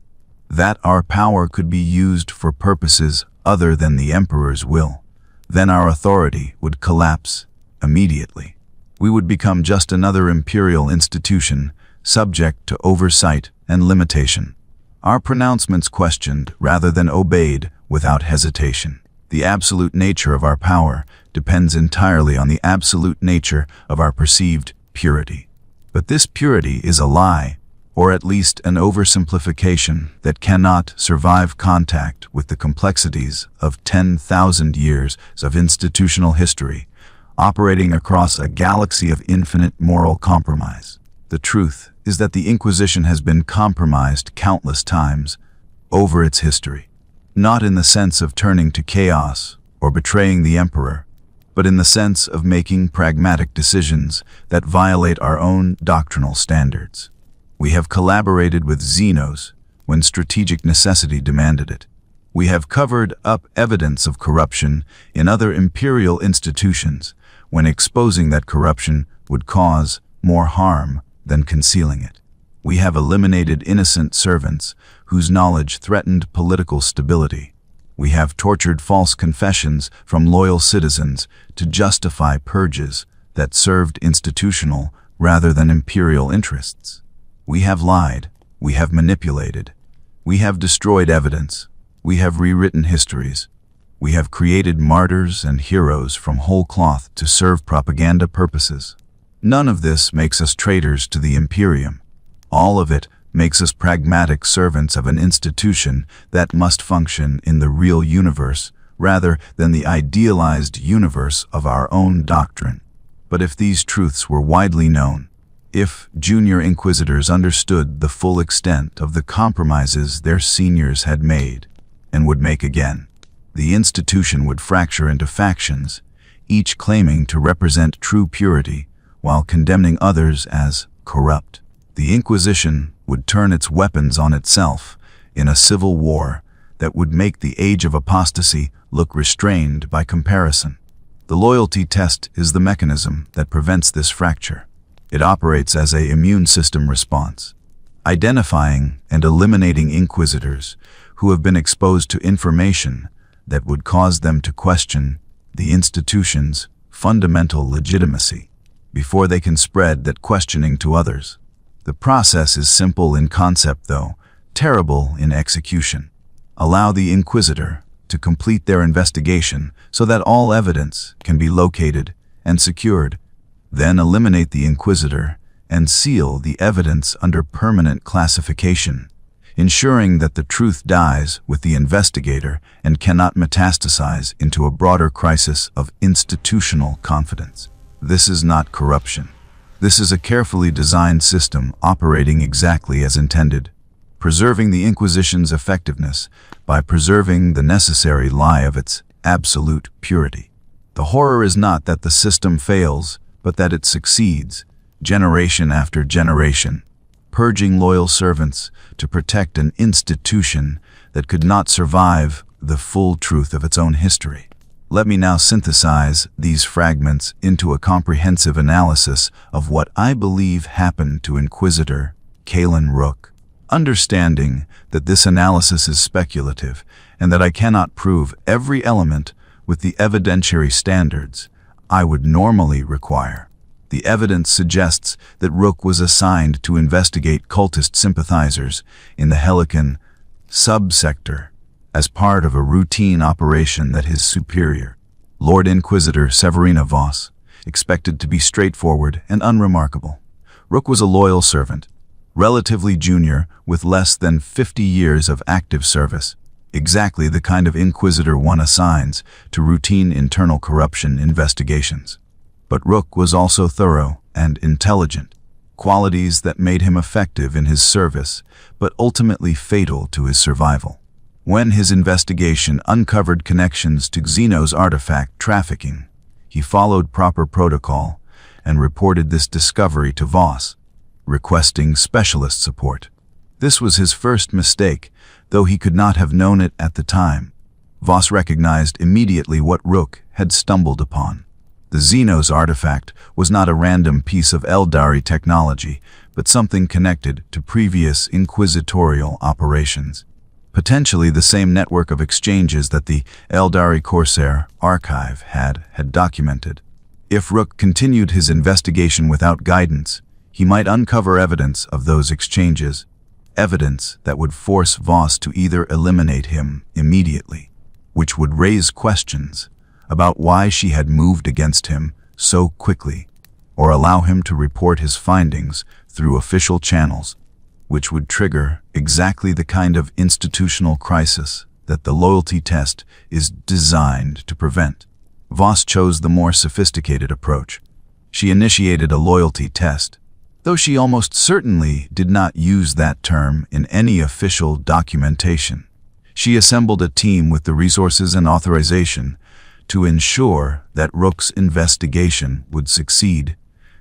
that our power could be used for purposes other than the Emperor's will, then our authority would collapse immediately. We would become just another imperial institution, subject to oversight and limitation. Our pronouncements questioned rather than obeyed without hesitation. The absolute nature of our power depends entirely on the absolute nature of our perceived purity. But this purity is a lie, or at least an oversimplification that cannot survive contact with the complexities of 10,000 years of institutional history, operating across a galaxy of infinite moral compromise. The truth is that the Inquisition has been compromised countless times over its history, not in the sense of turning to chaos or betraying the Emperor, but in the sense of making pragmatic decisions that violate our own doctrinal standards. We have collaborated with xenos when strategic necessity demanded it. We have covered up evidence of corruption in other imperial institutions when exposing that corruption would cause more harm than concealing it. We have eliminated innocent servants whose knowledge threatened political stability. We have tortured false confessions from loyal citizens to justify purges that served institutional rather than imperial interests. We have lied. We have manipulated. We have destroyed evidence. We have rewritten histories. We have created martyrs and heroes from whole cloth to serve propaganda purposes. None of this makes us traitors to the Imperium. All of it makes us pragmatic servants of an institution that must function in the real universe rather than the idealized universe of our own doctrine. But if these truths were widely known, if junior inquisitors understood the full extent of the compromises their seniors had made and would make again, the institution would fracture into factions, each claiming to represent true purity while condemning others as corrupt. The Inquisition would turn its weapons on itself in a civil war that would make the age of apostasy look restrained by comparison. The loyalty test is the mechanism that prevents this fracture. It operates as an immune system response, identifying and eliminating inquisitors who have been exposed to information that would cause them to question the institution's fundamental legitimacy before they can spread that questioning to others. The process is simple in concept, though terrible in execution. Allow the Inquisitor to complete their investigation so that all evidence can be located and secured. Then eliminate the Inquisitor and seal the evidence under permanent classification, ensuring that the truth dies with the investigator and cannot metastasize into a broader crisis of institutional confidence. This is not corruption. This is a carefully designed system operating exactly as intended, preserving the Inquisition's effectiveness by preserving the necessary lie of its absolute purity. The horror is not that the system fails, but that it succeeds, generation after generation, purging loyal servants to protect an institution that could not survive the full truth of its own history. Let me now synthesize these fragments into a comprehensive analysis of what I believe happened to Inquisitor Kaelen Rook. Understanding that this analysis is speculative and that I cannot prove every element with the evidentiary standards I would normally require. The evidence suggests that Rook was assigned to investigate cultist sympathizers in the Helican subsector as part of a routine operation that his superior, Lord Inquisitor Severina Voss, expected to be straightforward and unremarkable. Rook was a loyal servant, relatively junior with less than 50 years of active service, exactly the kind of Inquisitor one assigns to routine internal corruption investigations. But Rook was also thorough and intelligent, qualities that made him effective in his service, but ultimately fatal to his survival. When his investigation uncovered connections to xenos artifact trafficking, he followed proper protocol and reported this discovery to Voss, requesting specialist support. This was his first mistake, though he could not have known it at the time. Voss recognized immediately what Rook had stumbled upon. The xenos artifact was not a random piece of Eldari technology, but something connected to previous inquisitorial operations. Potentially the same network of exchanges that the Eldari Corsair archive had documented. If Rook continued his investigation without guidance, he might uncover evidence of those exchanges, evidence that would force Voss to either eliminate him immediately, which would raise questions about why she had moved against him so quickly, or allow him to report his findings through official channels, which would trigger exactly the kind of institutional crisis that the loyalty test is designed to prevent. Voss chose the more sophisticated approach. She initiated a loyalty test, though she almost certainly did not use that term in any official documentation. She assembled a team with the resources and authorization to ensure that Rook's investigation would succeed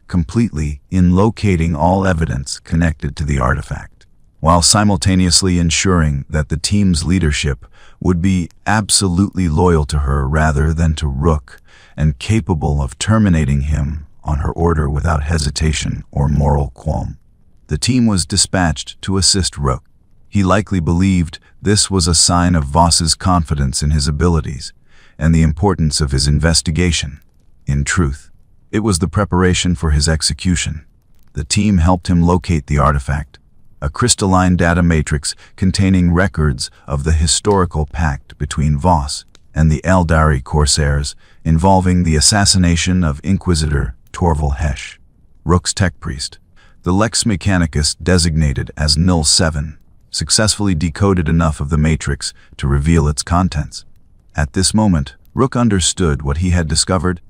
completely in locating all evidence connected to the artifact, while simultaneously ensuring that the team's leadership would be absolutely loyal to her rather than to Rook and capable of terminating him on her order without hesitation or moral qualm. The team was dispatched to assist Rook. He likely believed this was a sign of Voss's confidence in his abilities and the importance of his investigation. In truth, it was the preparation for his execution. The team helped him locate the artifact, a crystalline data matrix containing records of the historical pact between Voss and the Eldari Corsairs involving the assassination of Inquisitor Torval Hesh, Rook's tech priest. The Lex Mechanicus, designated as Null 7, successfully decoded enough of the matrix to reveal its contents. At this moment, Rook understood what he had discovered,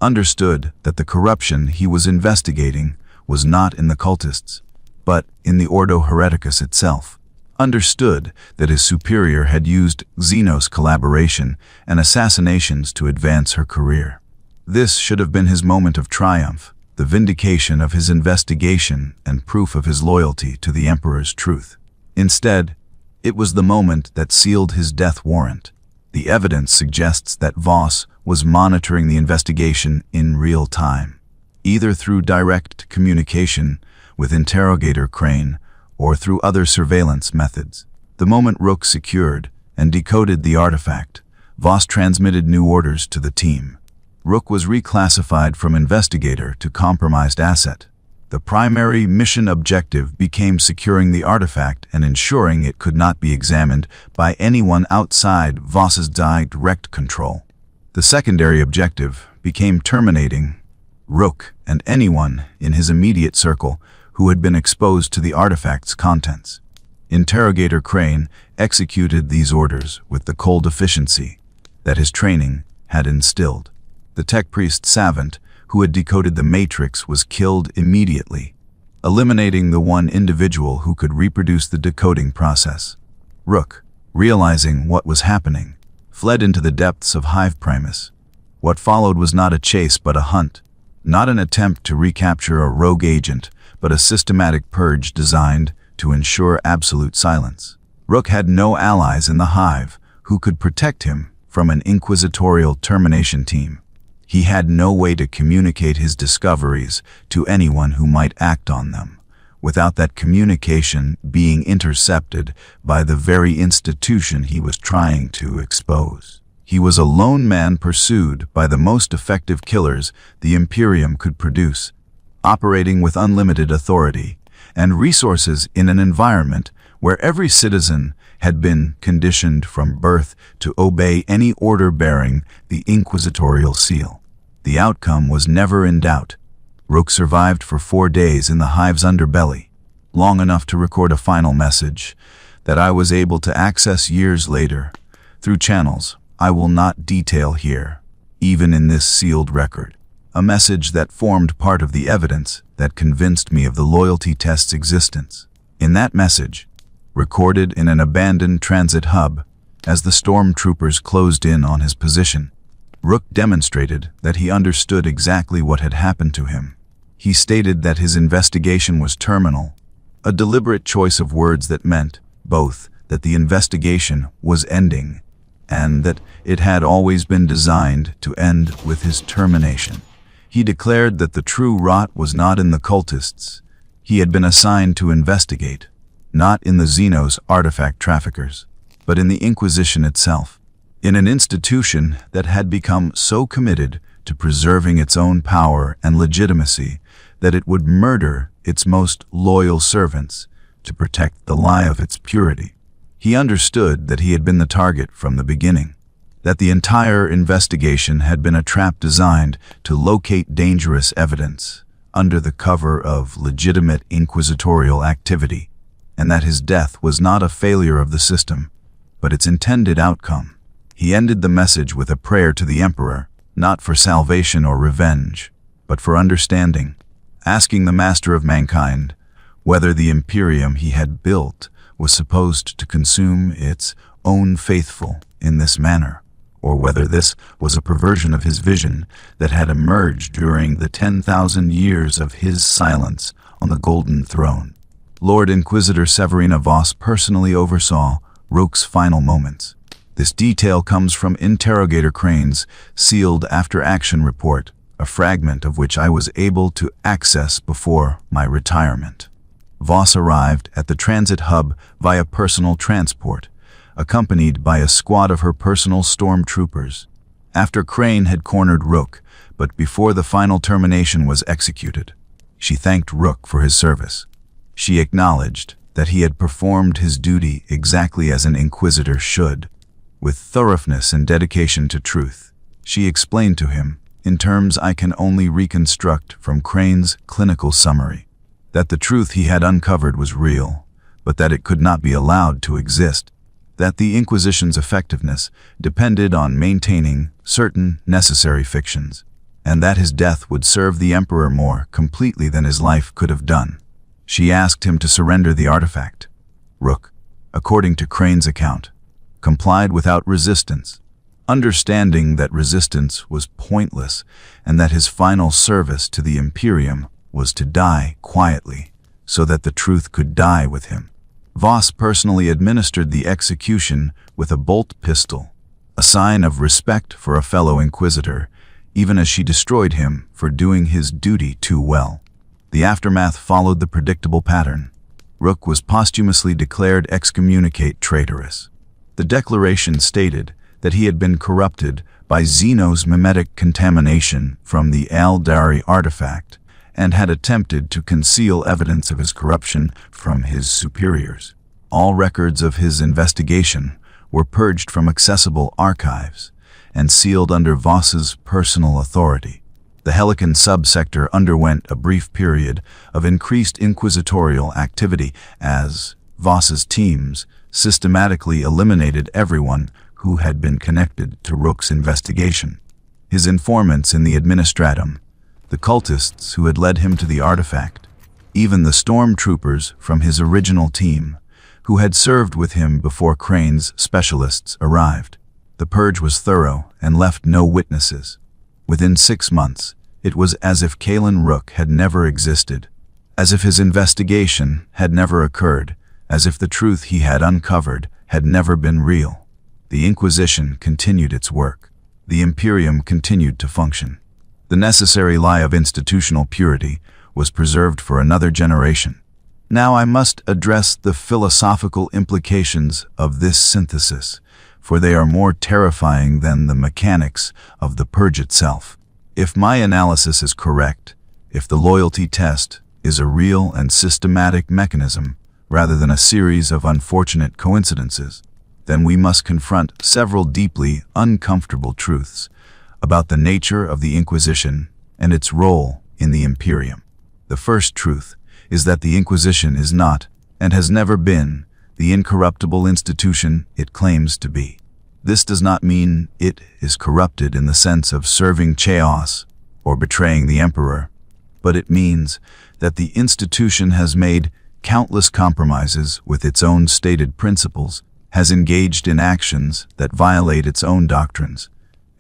understood that the corruption he was investigating was not in the cultists, but in the Ordo Hereticus itself, understood that his superior had used xenos collaboration and assassinations to advance her career. This should have been his moment of triumph, the vindication of his investigation and proof of his loyalty to the Emperor's truth. Instead, it was the moment that sealed his death warrant. The evidence suggests that Voss was monitoring the investigation in real time, either through direct communication with interrogator Crane or through other surveillance methods. The moment Rook secured and decoded the artifact, Voss transmitted new orders to the team. Rook was reclassified from investigator to compromised asset. The primary mission objective became securing the artifact and ensuring it could not be examined by anyone outside Voss's direct control. The secondary objective became terminating Rook and anyone in his immediate circle who had been exposed to the artifact's contents. Interrogator Crane executed these orders with the cold efficiency that his training had instilled. The tech priest Savant, who had decoded the Matrix, was killed immediately, eliminating the one individual who could reproduce the decoding process. Rook, realizing what was happening, fled into the depths of Hive Primus. What followed was not a chase but a hunt, not an attempt to recapture a rogue agent, but a systematic purge designed to ensure absolute silence. Rook had no allies in the Hive who could protect him from an inquisitorial termination team. He had no way to communicate his discoveries to anyone who might act on them, without that communication being intercepted by the very institution he was trying to expose. He was a lone man pursued by the most effective killers the Imperium could produce, operating with unlimited authority and resources in an environment where every citizen had been conditioned from birth to obey any order bearing the inquisitorial seal. The outcome was never in doubt. Rook survived for 4 days in the Hive's underbelly, long enough to record a final message that I was able to access years later through channels I will not detail here, even in this sealed record. A message that formed part of the evidence that convinced me of the loyalty test's existence. In that message, recorded in an abandoned transit hub, as the stormtroopers closed in on his position, Rook demonstrated that he understood exactly what had happened to him. He stated that his investigation was terminal, a deliberate choice of words that meant both that the investigation was ending and that it had always been designed to end with his termination. He declared that the true rot was not in the cultists he had been assigned to investigate, not in the xenos artifact traffickers, but in the Inquisition itself, in an institution that had become so committed to preserving its own power and legitimacy that it would murder its most loyal servants to protect the lie of its purity. He understood that he had been the target from the beginning, that the entire investigation had been a trap designed to locate dangerous evidence under the cover of legitimate inquisitorial activity, and that his death was not a failure of the system, but its intended outcome. He ended the message with a prayer to the Emperor, not for salvation or revenge, but for understanding, asking the Master of Mankind whether the Imperium he had built was supposed to consume its own faithful in this manner, or whether this was a perversion of his vision that had emerged during the 10,000 years of his silence on the Golden Throne. Lord Inquisitor Severina Voss personally oversaw Rook's final moments. This detail comes from Interrogator Crane's sealed after-action report, a fragment of which I was able to access before my retirement. Voss arrived at the transit hub via personal transport, accompanied by a squad of her personal stormtroopers. After Crane had cornered Rook, but before the final termination was executed, she thanked Rook for his service. She acknowledged that he had performed his duty exactly as an Inquisitor should, with thoroughness and dedication to truth. She explained to him, in terms I can only reconstruct from Crane's clinical summary, that the truth he had uncovered was real, but that it could not be allowed to exist, that the Inquisition's effectiveness depended on maintaining certain necessary fictions, and that his death would serve the Emperor more completely than his life could have done. She asked him to surrender the artifact. Rook, according to Crane's account, complied without resistance, understanding that resistance was pointless and that his final service to the Imperium was to die quietly so that the truth could die with him. Voss personally administered the execution with a bolt pistol, a sign of respect for a fellow Inquisitor, even as she destroyed him for doing his duty too well. The aftermath followed the predictable pattern. Rook was posthumously declared excommunicate traitorous. The declaration stated that he had been corrupted by xenos mimetic contamination from the Aldari artifact, and had attempted to conceal evidence of his corruption from his superiors. All records of his investigation were purged from accessible archives and sealed under Voss's personal authority. The Helican subsector underwent a brief period of increased inquisitorial activity as Voss's teams systematically eliminated everyone who had been connected to Rook's investigation. His informants in the Administratum, the cultists who had led him to the artifact, even the stormtroopers from his original team, who had served with him before Crane's specialists arrived. The purge was thorough and left no witnesses. Within 6 months, it was as if Kaelen Rook had never existed, as if his investigation had never occurred, as if the truth he had uncovered had never been real. The Inquisition continued its work. The Imperium continued to function. The necessary lie of institutional purity was preserved for another generation. Now I must address the philosophical implications of this synthesis, for they are more terrifying than the mechanics of the purge itself. If my analysis is correct, if the loyalty test is a real and systematic mechanism rather than a series of unfortunate coincidences, then we must confront several deeply uncomfortable truths about the nature of the Inquisition and its role in the Imperium. The first truth is that the Inquisition is not, and has never been, the incorruptible institution it claims to be. This does not mean it is corrupted in the sense of serving chaos or betraying the Emperor, but it means that the institution has made countless compromises with its own stated principles, has engaged in actions that violate its own doctrines,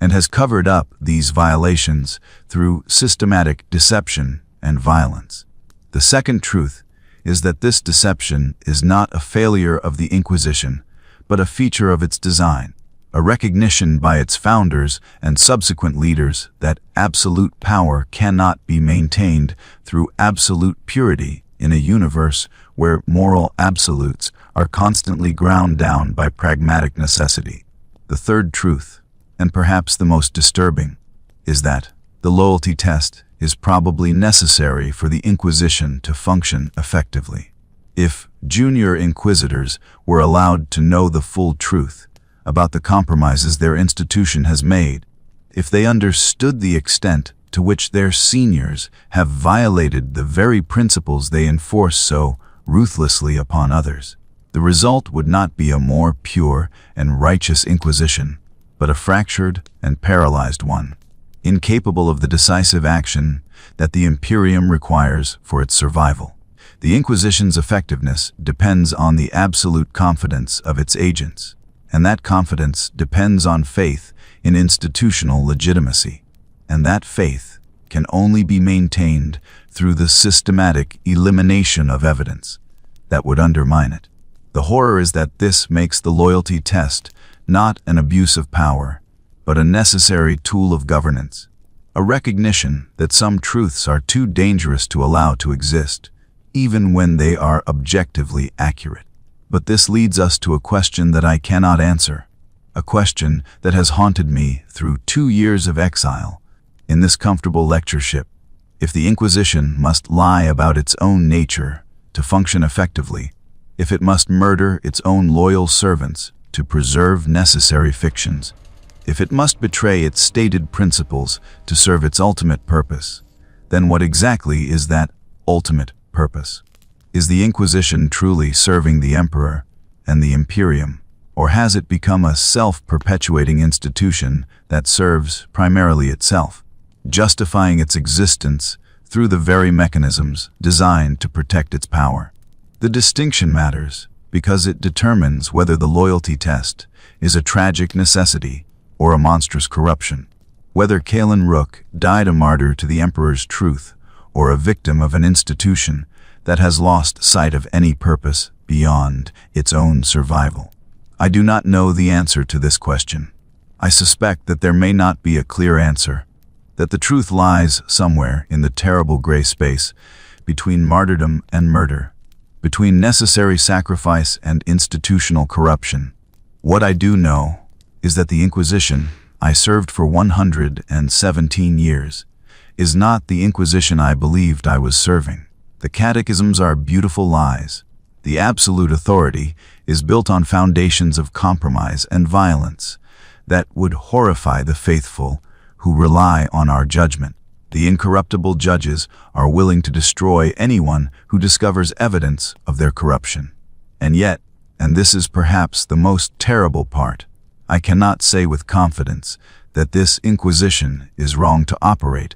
and has covered up these violations through systematic deception and violence. The second truth is that this deception is not a failure of the Inquisition, but a feature of its design, a recognition by its founders and subsequent leaders that absolute power cannot be maintained through absolute purity in a universe where moral absolutes are constantly ground down by pragmatic necessity. The third truth, and perhaps the most disturbing, is that the loyalty test is probably necessary for the Inquisition to function effectively. If junior inquisitors were allowed to know the full truth about the compromises their institution has made, if they understood the extent to which their seniors have violated the very principles they enforce so ruthlessly upon others, the result would not be a more pure and righteous Inquisition, but a fractured and paralyzed one, incapable of the decisive action that the Imperium requires for its survival. The Inquisition's effectiveness depends on the absolute confidence of its agents, and that confidence depends on faith in institutional legitimacy, and that faith can only be maintained through the systematic elimination of evidence that would undermine it. The horror is that this makes the loyalty test not an abuse of power, but a necessary tool of governance, a recognition that some truths are too dangerous to allow to exist, even when they are objectively accurate. But this leads us to a question that I cannot answer, a question that has haunted me through 2 years of exile in this comfortable lectureship. If the Inquisition must lie about its own nature to function effectively, if it must murder its own loyal servants to preserve necessary fictions, if it must betray its stated principles to serve its ultimate purpose, then what exactly is that ultimate purpose? Is the Inquisition truly serving the Emperor and the Imperium, or has it become a self-perpetuating institution that serves primarily itself, justifying its existence through the very mechanisms designed to protect its power? The distinction matters because it determines whether the loyalty test is a tragic necessity or a monstrous corruption, whether Kaelen Rook died a martyr to the Emperor's truth or a victim of an institution that has lost sight of any purpose beyond its own survival. I do not know the answer to this question. I suspect that there may not be a clear answer, that the truth lies somewhere in the terrible gray space between martyrdom and murder, between necessary sacrifice and institutional corruption. What I do know is that the Inquisition I served for 117 years, is not the Inquisition I believed I was serving. The catechisms are beautiful lies. The absolute authority is built on foundations of compromise and violence that would horrify the faithful who rely on our judgment. The incorruptible judges are willing to destroy anyone who discovers evidence of their corruption. And yet, and this is perhaps the most terrible part, I cannot say with confidence that this Inquisition is wrong to operate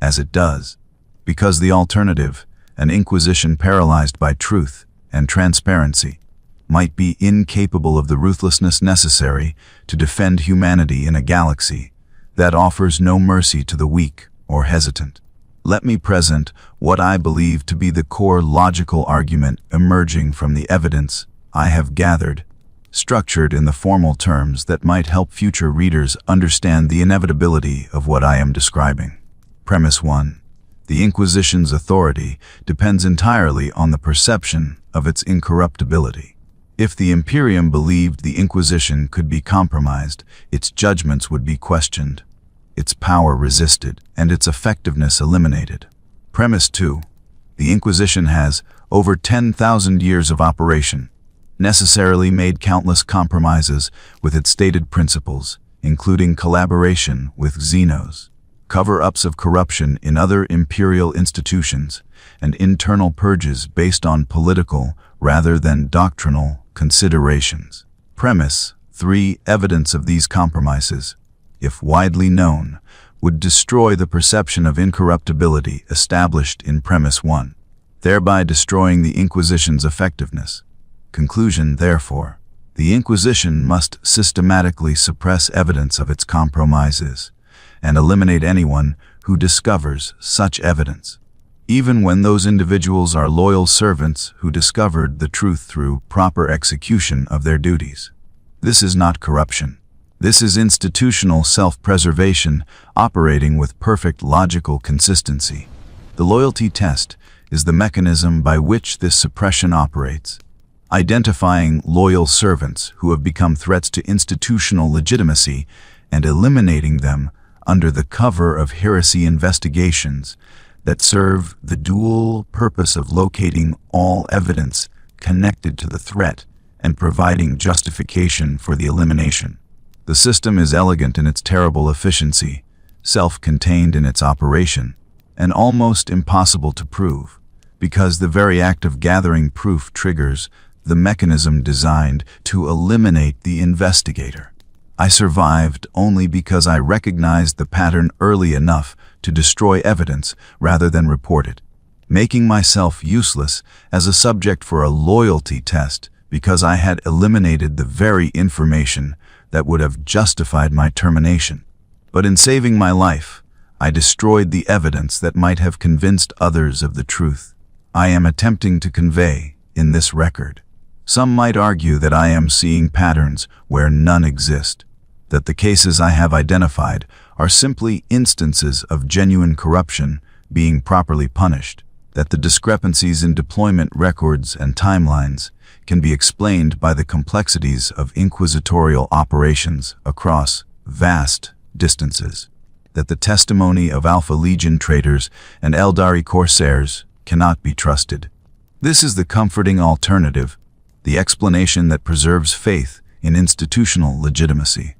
as it does, because the alternative, an Inquisition paralyzed by truth and transparency, might be incapable of the ruthlessness necessary to defend humanity in a galaxy that offers no mercy to the weak or hesitant. Let me present what I believe to be the core logical argument emerging from the evidence I have gathered, structured in the formal terms that might help future readers understand the inevitability of what I am describing. Premise 1. The Inquisition's authority depends entirely on the perception of its incorruptibility. If the Imperium believed the Inquisition could be compromised, its judgments would be questioned, its power resisted, and its effectiveness eliminated. Premise 2. The Inquisition has, over 10,000 years of operation, necessarily made countless compromises with its stated principles, including collaboration with xenos, cover-ups of corruption in other imperial institutions, and internal purges based on political rather than doctrinal considerations. Premise 3. Evidence of these compromises, if widely known, would destroy the perception of incorruptibility established in Premise 1, thereby destroying the Inquisition's effectiveness. Conclusion, therefore, the Inquisition must systematically suppress evidence of its compromises and eliminate anyone who discovers such evidence, even when those individuals are loyal servants who discovered the truth through proper execution of their duties. This is not corruption. This is institutional self-preservation operating with perfect logical consistency. The loyalty test is the mechanism by which this suppression operates, identifying loyal servants who have become threats to institutional legitimacy and eliminating them under the cover of heresy investigations that serve the dual purpose of locating all evidence connected to the threat and providing justification for the elimination. The system is elegant in its terrible efficiency, self-contained in its operation, and almost impossible to prove, because the very act of gathering proof triggers the mechanism designed to eliminate the investigator. I survived only because I recognized the pattern early enough to destroy evidence rather than report it, making myself useless as a subject for a loyalty test because I had eliminated the very information that would have justified my termination. But in saving my life, I destroyed the evidence that might have convinced others of the truth I am attempting to convey in this record. Some might argue that I am seeing patterns where none exist, that the cases I have identified are simply instances of genuine corruption being properly punished, that the discrepancies in deployment records and timelines can be explained by the complexities of inquisitorial operations across vast distances, that the testimony of Alpha Legion traitors and Eldari corsairs cannot be trusted. This is the comforting alternative, the explanation that preserves faith in institutional legitimacy.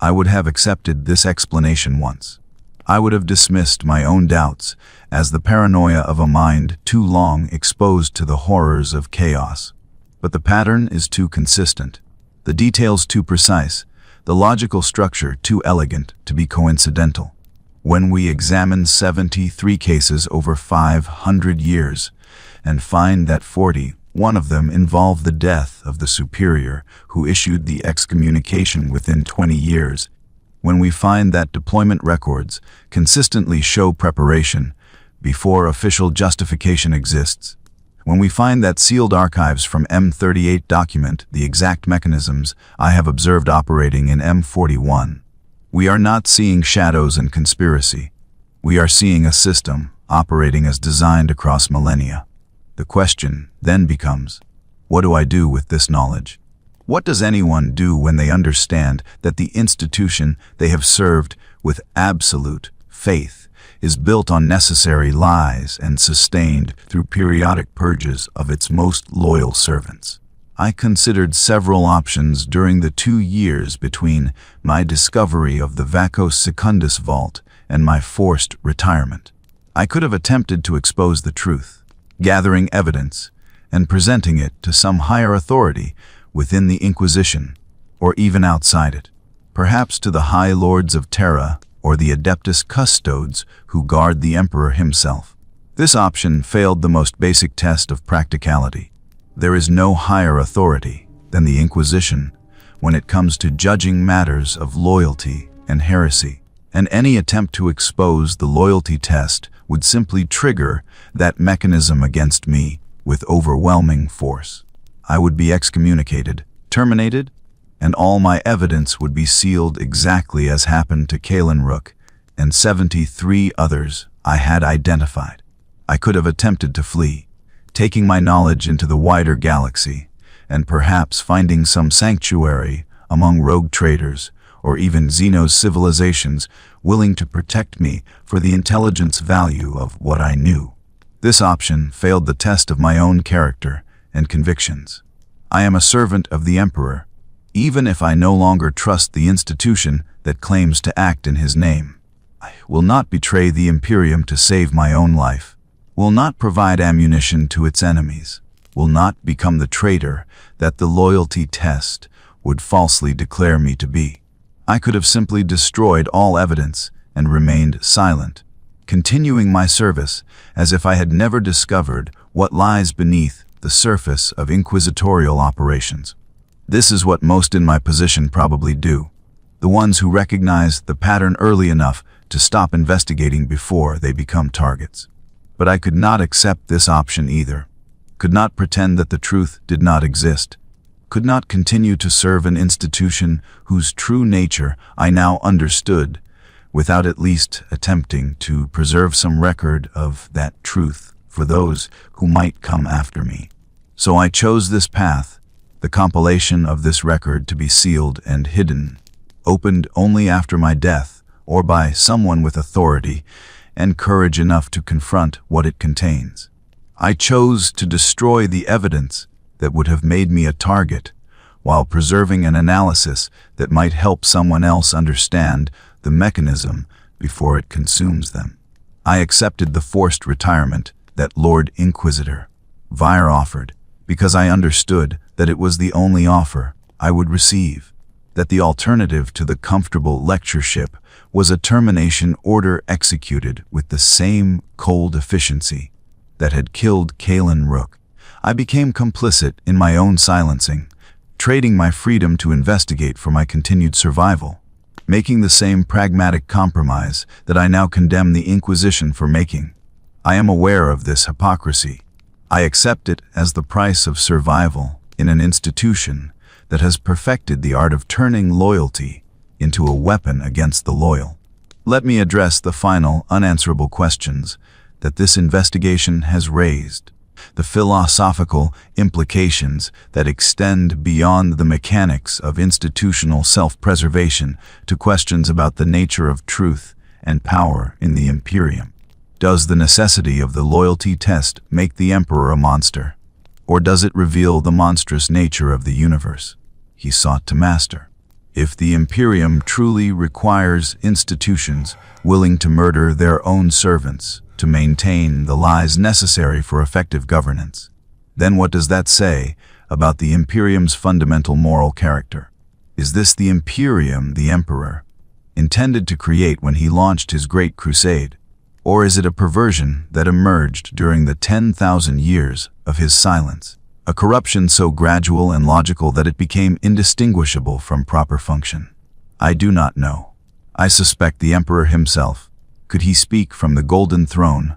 I would have accepted this explanation once. I would have dismissed my own doubts as the paranoia of a mind too long exposed to the horrors of chaos. But the pattern is too consistent, the details too precise, the logical structure too elegant to be coincidental. When we examine 73 cases over 500 years and find that 41 of them involve the death of the superior who issued the excommunication within 20 years, when we find that deployment records consistently show preparation before official justification exists, when we find that sealed archives from M38 document the exact mechanisms I have observed operating in M41, we are not seeing shadows and conspiracy. We are seeing a system operating as designed across millennia. The question then becomes, what do I do with this knowledge? What does anyone do when they understand that the institution they have served with absolute faith is built on necessary lies and sustained through periodic purges of its most loyal servants? I considered several options during the 2 years between my discovery of the Vacos Secundus vault and my forced retirement. I could have attempted to expose the truth, gathering evidence, and presenting it to some higher authority within the Inquisition, or even outside it, perhaps to the High Lords of Terra or the Adeptus Custodes who guard the Emperor himself. This option failed the most basic test of practicality. There is no higher authority than the Inquisition when it comes to judging matters of loyalty and heresy, and any attempt to expose the loyalty test would simply trigger that mechanism against me with overwhelming force. I would be excommunicated, terminated, and all my evidence would be sealed exactly as happened to Kaelen Rook and 73 others I had identified. I could have attempted to flee, taking my knowledge into the wider galaxy, and perhaps finding some sanctuary among rogue traders or even xenos civilizations willing to protect me for the intelligence value of what I knew. This option failed the test of my own character and convictions. I am a servant of the Emperor, even if I no longer trust the institution that claims to act in his name. I will not betray the Imperium to save my own life, will not provide ammunition to its enemies, will not become the traitor that the loyalty test would falsely declare me to be. I could have simply destroyed all evidence and remained silent, continuing my service as if I had never discovered what lies beneath the surface of inquisitorial operations. This is what most in my position probably do, the ones who recognize the pattern early enough to stop investigating before they become targets. But I could not accept this option either, could not pretend that the truth did not exist, could not continue to serve an institution whose true nature I now understood without at least attempting to preserve some record of that truth for those who might come after me. So I chose this path, the compilation of this record to be sealed and hidden, opened only after my death or by someone with authority and courage enough to confront what it contains. I chose to destroy the evidence that would have made me a target while preserving an analysis that might help someone else understand the mechanism before it consumes them. I accepted the forced retirement that Lord Inquisitor Vire offered because I understood that it was the only offer I would receive, that the alternative to the comfortable lectureship was a termination order executed with the same cold efficiency that had killed Kaelen Rook. I became complicit in my own silencing, trading my freedom to investigate for my continued survival, making the same pragmatic compromise that I now condemn the Inquisition for making. I am aware of this hypocrisy. I accept it as the price of survival in an institution that has perfected the art of turning loyalty into a weapon against the loyal. Let me address the final unanswerable questions that this investigation has raised, the philosophical implications that extend beyond the mechanics of institutional self-preservation to questions about the nature of truth and power in the Imperium. Does the necessity of the loyalty test make the Emperor a monster, or does it reveal the monstrous nature of the universe he sought to master? If the Imperium truly requires institutions willing to murder their own servants to maintain the lies necessary for effective governance, then what does that say about the Imperium's fundamental moral character? Is this the Imperium the Emperor intended to create when he launched his Great Crusade? Or is it a perversion that emerged during the 10,000 years of his silence, a corruption so gradual and logical that it became indistinguishable from proper function? I do not know. I suspect the Emperor himself, could he speak from the Golden Throne,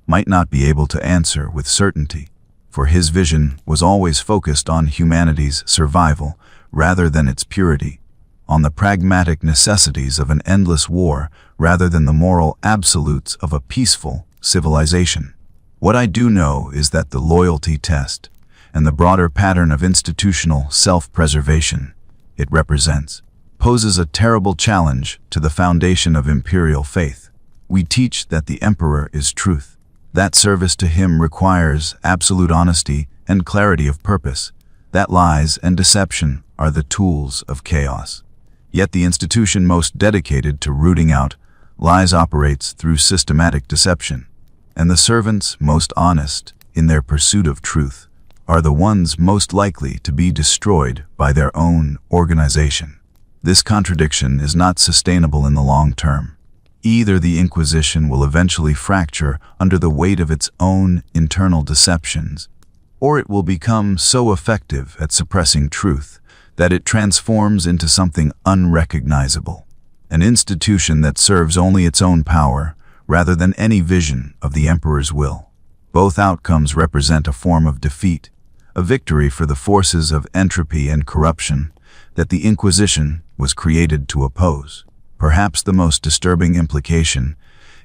might not be able to answer with certainty, for his vision was always focused on humanity's survival rather than its purity, on the pragmatic necessities of an endless war rather than the moral absolutes of a peaceful civilization. What I do know is that the loyalty test, and the broader pattern of institutional self-preservation it represents, poses a terrible challenge to the foundation of imperial faith. We teach that the emperor is truth, that service to him requires absolute honesty and clarity of purpose, that lies and deception are the tools of chaos. Yet the institution most dedicated to rooting out lies operates through systematic deception, and the servants most honest in their pursuit of truth are the ones most likely to be destroyed by their own organization. This contradiction is not sustainable in the long term. Either the Inquisition will eventually fracture under the weight of its own internal deceptions, or it will become so effective at suppressing truth that it transforms into something unrecognizable, an institution that serves only its own power rather than any vision of the Emperor's will. Both outcomes represent a form of defeat, a victory for the forces of entropy and corruption that the Inquisition was created to oppose. Perhaps the most disturbing implication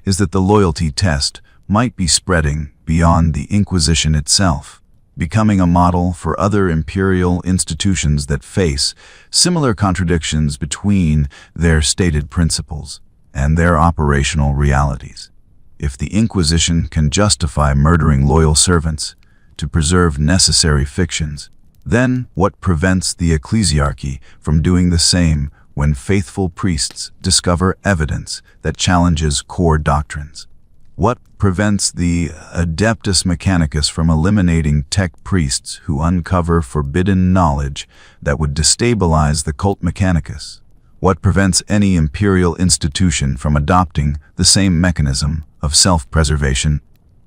is that the loyalty test might be spreading beyond the Inquisition itself, becoming a model for other imperial institutions that face similar contradictions between their stated principles and their operational realities. If the Inquisition can justify murdering loyal servants to preserve necessary fictions, then what prevents the ecclesiarchy from doing the same when faithful priests discover evidence that challenges core doctrines? What prevents the Adeptus Mechanicus from eliminating tech priests who uncover forbidden knowledge that would destabilize the cult Mechanicus? What prevents any imperial institution from adopting the same mechanism of self-preservation,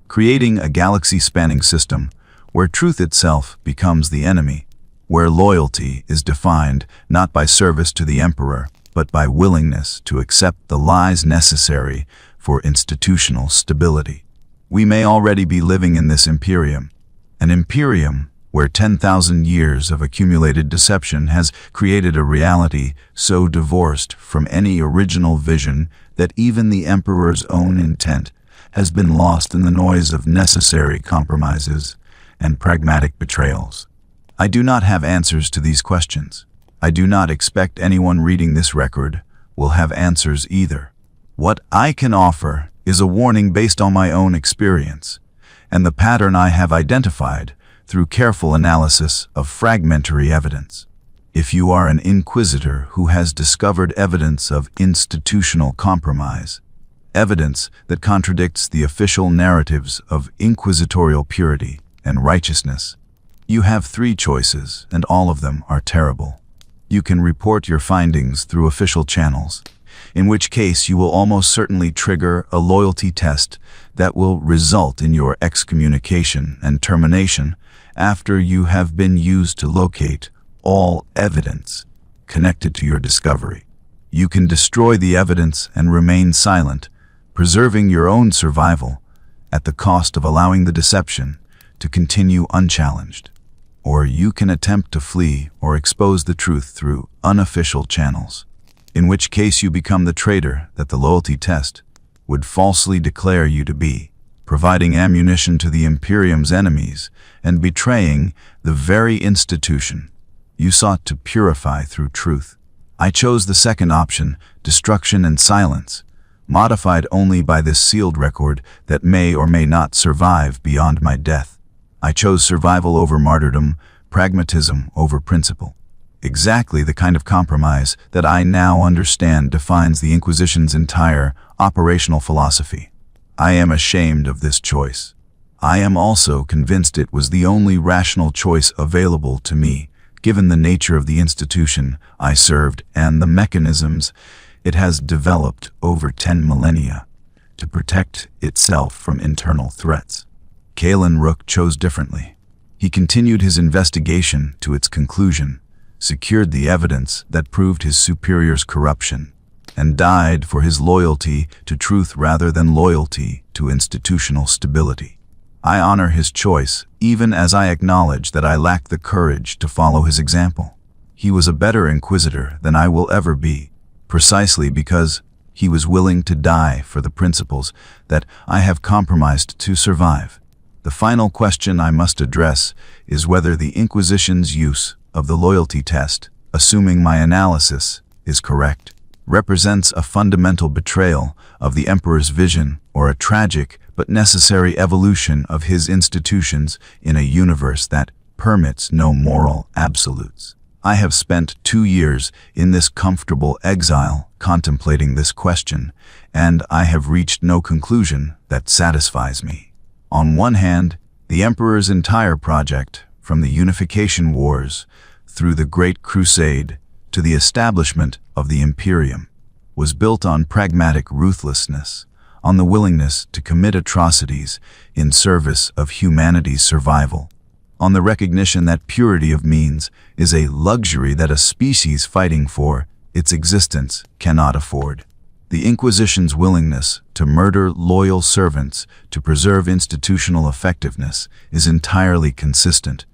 creating a galaxy-spanning system where truth itself becomes the enemy, where loyalty is defined not by service to the Emperor, but by willingness to accept the lies necessary for institutional stability? We may already be living in this Imperium, an Imperium where 10,000 years of accumulated deception has created a reality so divorced from any original vision that even the Emperor's own intent has been lost in the noise of necessary compromises and pragmatic betrayals. I do not have answers to these questions. I do not expect anyone reading this record will have answers either. What I can offer is a warning based on my own experience and the pattern I have identified through careful analysis of fragmentary evidence. If you are an inquisitor who has discovered evidence of institutional compromise, evidence that contradicts the official narratives of inquisitorial purity and righteousness, you have three choices, and all of them are terrible. You can report your findings through official channels, in which case you will almost certainly trigger a loyalty test that will result in your excommunication and termination after you have been used to locate all evidence connected to your discovery. You can destroy the evidence and remain silent, preserving your own survival at the cost of allowing the deception to continue unchallenged. Or you can attempt to flee or expose the truth through unofficial channels, in which case you become the traitor that the loyalty test would falsely declare you to be, providing ammunition to the Imperium's enemies and betraying the very institution you sought to purify through truth. I chose the second option, destruction and silence, modified only by this sealed record that may or may not survive beyond my death. I chose survival over martyrdom, pragmatism over principle. Exactly the kind of compromise that I now understand defines the Inquisition's entire operational philosophy. I am ashamed of this choice. I am also convinced it was the only rational choice available to me, given the nature of the institution I served and the mechanisms it has developed over 10 millennia to protect itself from internal threats. Kaelen Rook chose differently. He continued his investigation to its conclusion, secured the evidence that proved his superior's corruption, and died for his loyalty to truth rather than loyalty to institutional stability. I honor his choice, even as I acknowledge that I lack the courage to follow his example. He was a better inquisitor than I will ever be, precisely because he was willing to die for the principles that I have compromised to survive. The final question I must address is whether the Inquisition's use of the loyalty test, assuming my analysis is correct, represents a fundamental betrayal of the Emperor's vision or a tragic but necessary evolution of his institutions in a universe that permits no moral absolutes. I have spent 2 years in this comfortable exile contemplating this question, and I have reached no conclusion that satisfies me. On one hand, the Emperor's entire project, from the Unification Wars through the Great Crusade to the establishment of the Imperium, was built on pragmatic ruthlessness, on the willingness to commit atrocities in service of humanity's survival, on the recognition that purity of means is a luxury that a species fighting for its existence cannot afford. The Inquisition's willingness to murder loyal servants to preserve institutional effectiveness is entirely consistent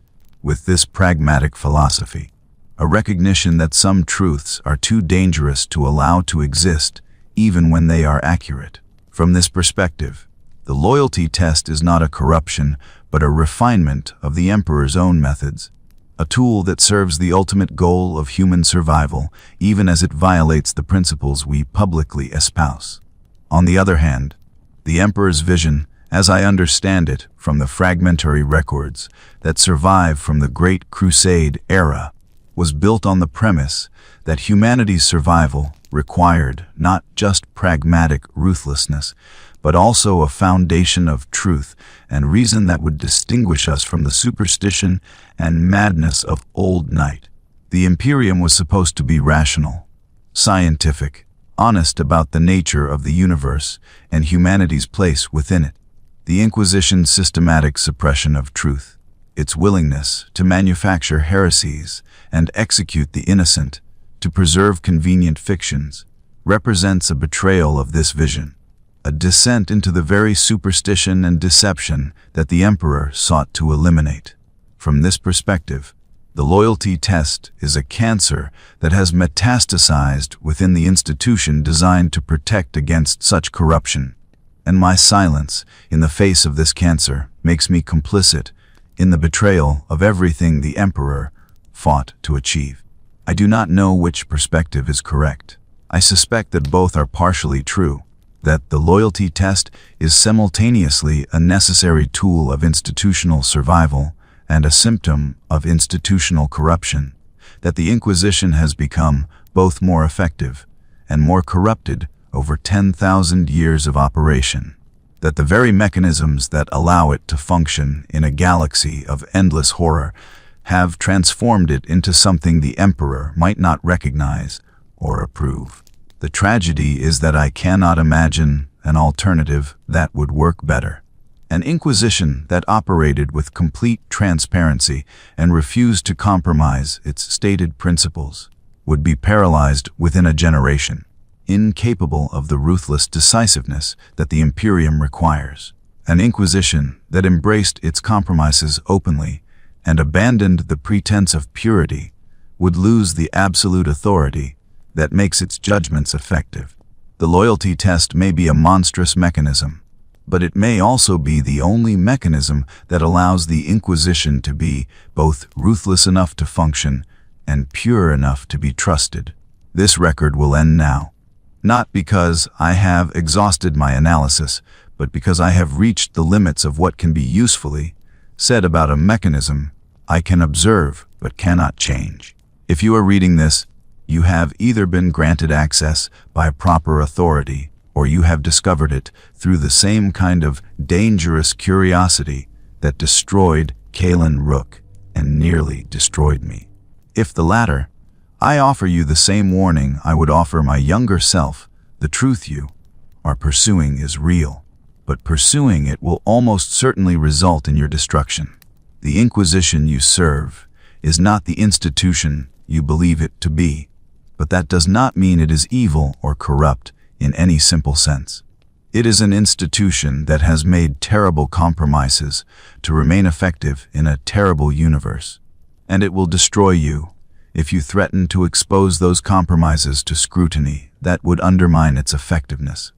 with this pragmatic philosophy, a recognition that some truths are too dangerous to allow to exist even when they are accurate. From this perspective, the loyalty test is not a corruption but a refinement of the Emperor's own methods, a tool that serves the ultimate goal of human survival even as it violates the principles we publicly espouse. On the other hand, the Emperor's vision, as I understand it from the fragmentary records that survive from the Great Crusade era, was built on the premise that humanity's survival required not just pragmatic ruthlessness, but also a foundation of truth and reason that would distinguish us from the superstition and madness of old night. The Imperium was supposed to be rational, scientific, honest about the nature of the universe and humanity's place within it. The Inquisition's systematic suppression of truth, its willingness to manufacture heresies and execute the innocent to preserve convenient fictions, represents a betrayal of this vision, a descent into the very superstition and deception that the Emperor sought to eliminate. From this perspective, the loyalty test is a cancer that has metastasized within the institution designed to protect against such corruption, and my silence in the face of this cancer makes me complicit in the betrayal of everything the Emperor fought to achieve. I do not know which perspective is correct. I suspect that both are partially true, that the loyalty test is simultaneously a necessary tool of institutional survival and a symptom of institutional corruption, that the Inquisition has become both more effective and more corrupted over 10,000 years of operation, that the very mechanisms that allow it to function in a galaxy of endless horror have transformed it into something the Emperor might not recognize or approve. The tragedy is that I cannot imagine an alternative that would work better. An Inquisition that operated with complete transparency and refused to compromise its stated principles would be paralyzed within a generation, incapable of the ruthless decisiveness that the Imperium requires. An Inquisition that embraced its compromises openly and abandoned the pretense of purity would lose the absolute authority that makes its judgments effective. The loyalty test may be a monstrous mechanism, but it may also be the only mechanism that allows the Inquisition to be both ruthless enough to function and pure enough to be trusted. This record will end now, not because I have exhausted my analysis, but because I have reached the limits of what can be usefully said about a mechanism I can observe but cannot change. If you are reading this, you have either been granted access by proper authority or you have discovered it through the same kind of dangerous curiosity that destroyed Kaelen Rook and nearly destroyed me. If the latter, I offer you the same warning I would offer my younger self. The truth you are pursuing is real, but pursuing it will almost certainly result in your destruction. The Inquisition you serve is not the institution you believe it to be, but that does not mean it is evil or corrupt in any simple sense. It is an institution that has made terrible compromises to remain effective in a terrible universe, and it will destroy you if you threaten to expose those compromises to scrutiny that would undermine its effectiveness.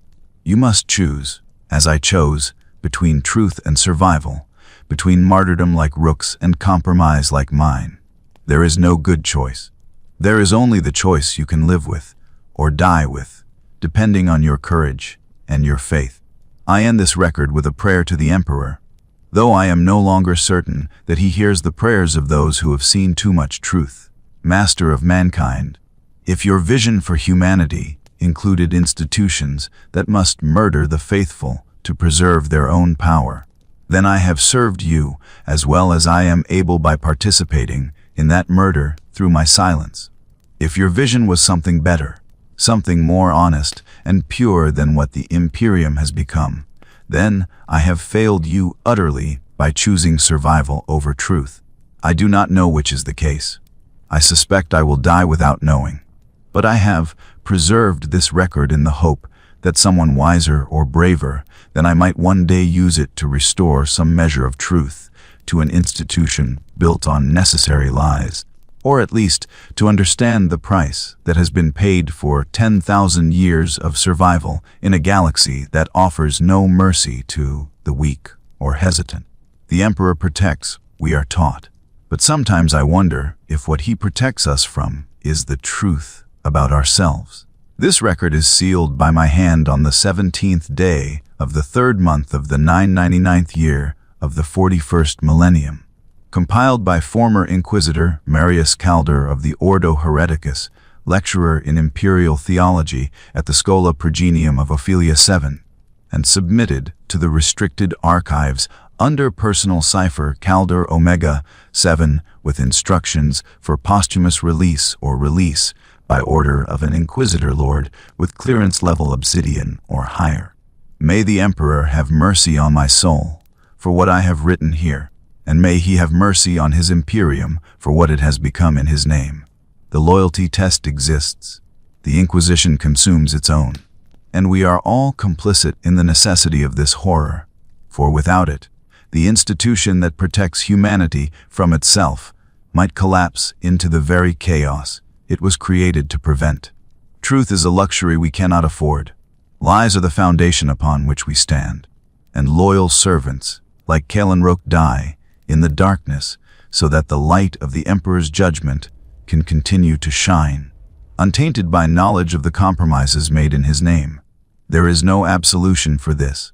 You must choose, as I chose, between truth and survival, between martyrdom like Rook's and compromise like mine. There is no good choice. There is only the choice you can live with, or die with, depending on your courage and your faith. I end this record with a prayer to the Emperor, though I am no longer certain that he hears the prayers of those who have seen too much truth. Master of mankind, if your vision for humanity included institutions that must murder the faithful to preserve their own power, then I have served you as well as I am able by participating in that murder through my silence. If your vision was something better, something more honest and pure than what the Imperium has become, then I have failed you utterly by choosing survival over truth. I do not know which is the case. I suspect I will die without knowing. But I have preserved this record in the hope that someone wiser or braver than I might one day use it to restore some measure of truth to an institution built on necessary lies, or at least to understand the price that has been paid for 10,000 years of survival in a galaxy that offers no mercy to the weak or hesitant. The Emperor protects, we are taught, but sometimes I wonder if what he protects us from is the truth about ourselves. This record is sealed by my hand on the 17th day of the 3rd month of the 999th year of the 41st millennium. Compiled by former Inquisitor Marius Calder of the Ordo Hereticus, lecturer in Imperial Theology at the Schola Progenium of Ophelia VII, and submitted to the restricted archives under personal cipher Calder Omega 7 with instructions for posthumous release or release by order of an Inquisitor Lord with clearance level obsidian or higher. May the Emperor have mercy on my soul for what I have written here, and may he have mercy on his Imperium for what it has become in his name. The loyalty test exists. The Inquisition consumes its own. And we are all complicit in the necessity of this horror. For without it, the institution that protects humanity from itself might collapse into the very chaos it was created to prevent. Truth is a luxury we cannot afford. Lies are the foundation upon which we stand. And loyal servants, like Kaelen Rook, die in the darkness so that the light of the Emperor's judgment can continue to shine, untainted by knowledge of the compromises made in his name. There is no absolution for this.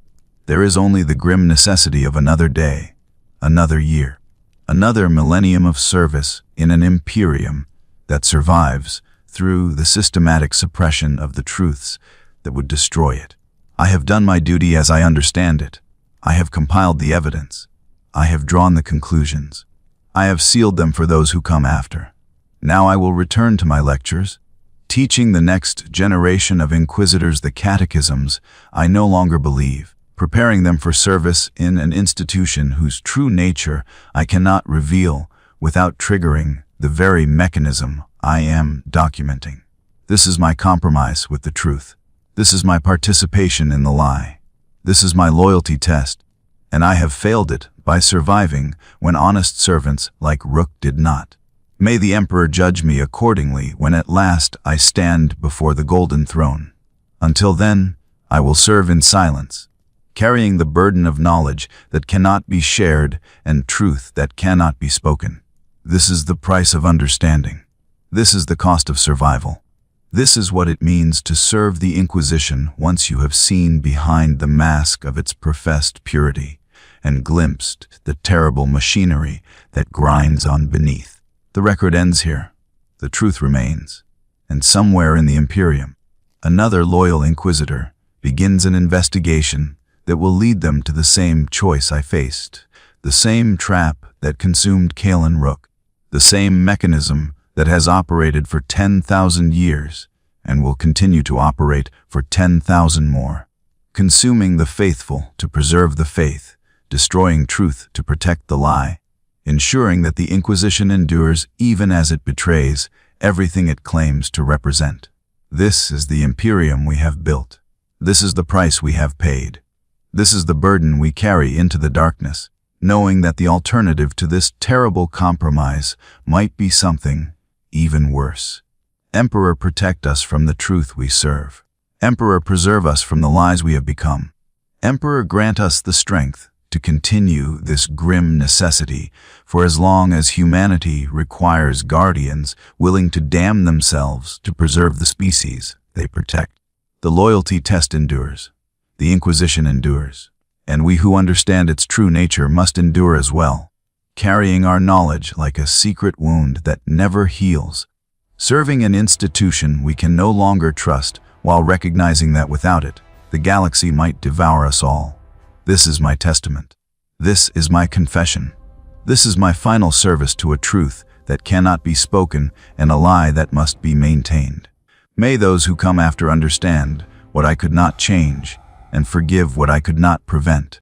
There is only the grim necessity of another day, another year, another millennium of service in an Imperium that survives through the systematic suppression of the truths that would destroy it. I have done my duty as I understand it. I have compiled the evidence. I have drawn the conclusions. I have sealed them for those who come after. Now I will return to my lectures, teaching the next generation of Inquisitors the catechisms I no longer believe, preparing them for service in an institution whose true nature I cannot reveal without triggering the very mechanism I am documenting. This is my compromise with the truth. This is my participation in the lie. This is my loyalty test, and I have failed it by surviving when honest servants like Rook did not. May the Emperor judge me accordingly when at last I stand before the golden throne. Until then, I will serve in silence, carrying the burden of knowledge that cannot be shared and truth that cannot be spoken. This is the price of understanding. This is the cost of survival. This is what it means to serve the Inquisition once you have seen behind the mask of its professed purity and glimpsed the terrible machinery that grinds on beneath. The record ends here. The truth remains. And somewhere in the Imperium, another loyal Inquisitor begins an investigation that will lead them to the same choice I faced, the same trap that consumed Kaelen Rook, the same mechanism that has operated for 10,000 years and will continue to operate for 10,000 more, consuming the faithful to preserve the faith, destroying truth to protect the lie, ensuring that the Inquisition endures even as it betrays everything it claims to represent. This is the Imperium we have built. This is the price we have paid. This is the burden we carry into the darkness, knowing that the alternative to this terrible compromise might be something even worse. Emperor, protect us from the truth we serve. Emperor, preserve us from the lies we have become. Emperor, grant us the strength to continue this grim necessity for as long as humanity requires guardians willing to damn themselves to preserve the species they protect. The loyalty test endures. The Inquisition endures. And we who understand its true nature must endure as well, carrying our knowledge like a secret wound that never heals, serving an institution we can no longer trust while recognizing that without it, the galaxy might devour us all. This is my testament. This is my confession. This is my final service to a truth that cannot be spoken and a lie that must be maintained. May those who come after understand what I could not change and forgive what I could not prevent.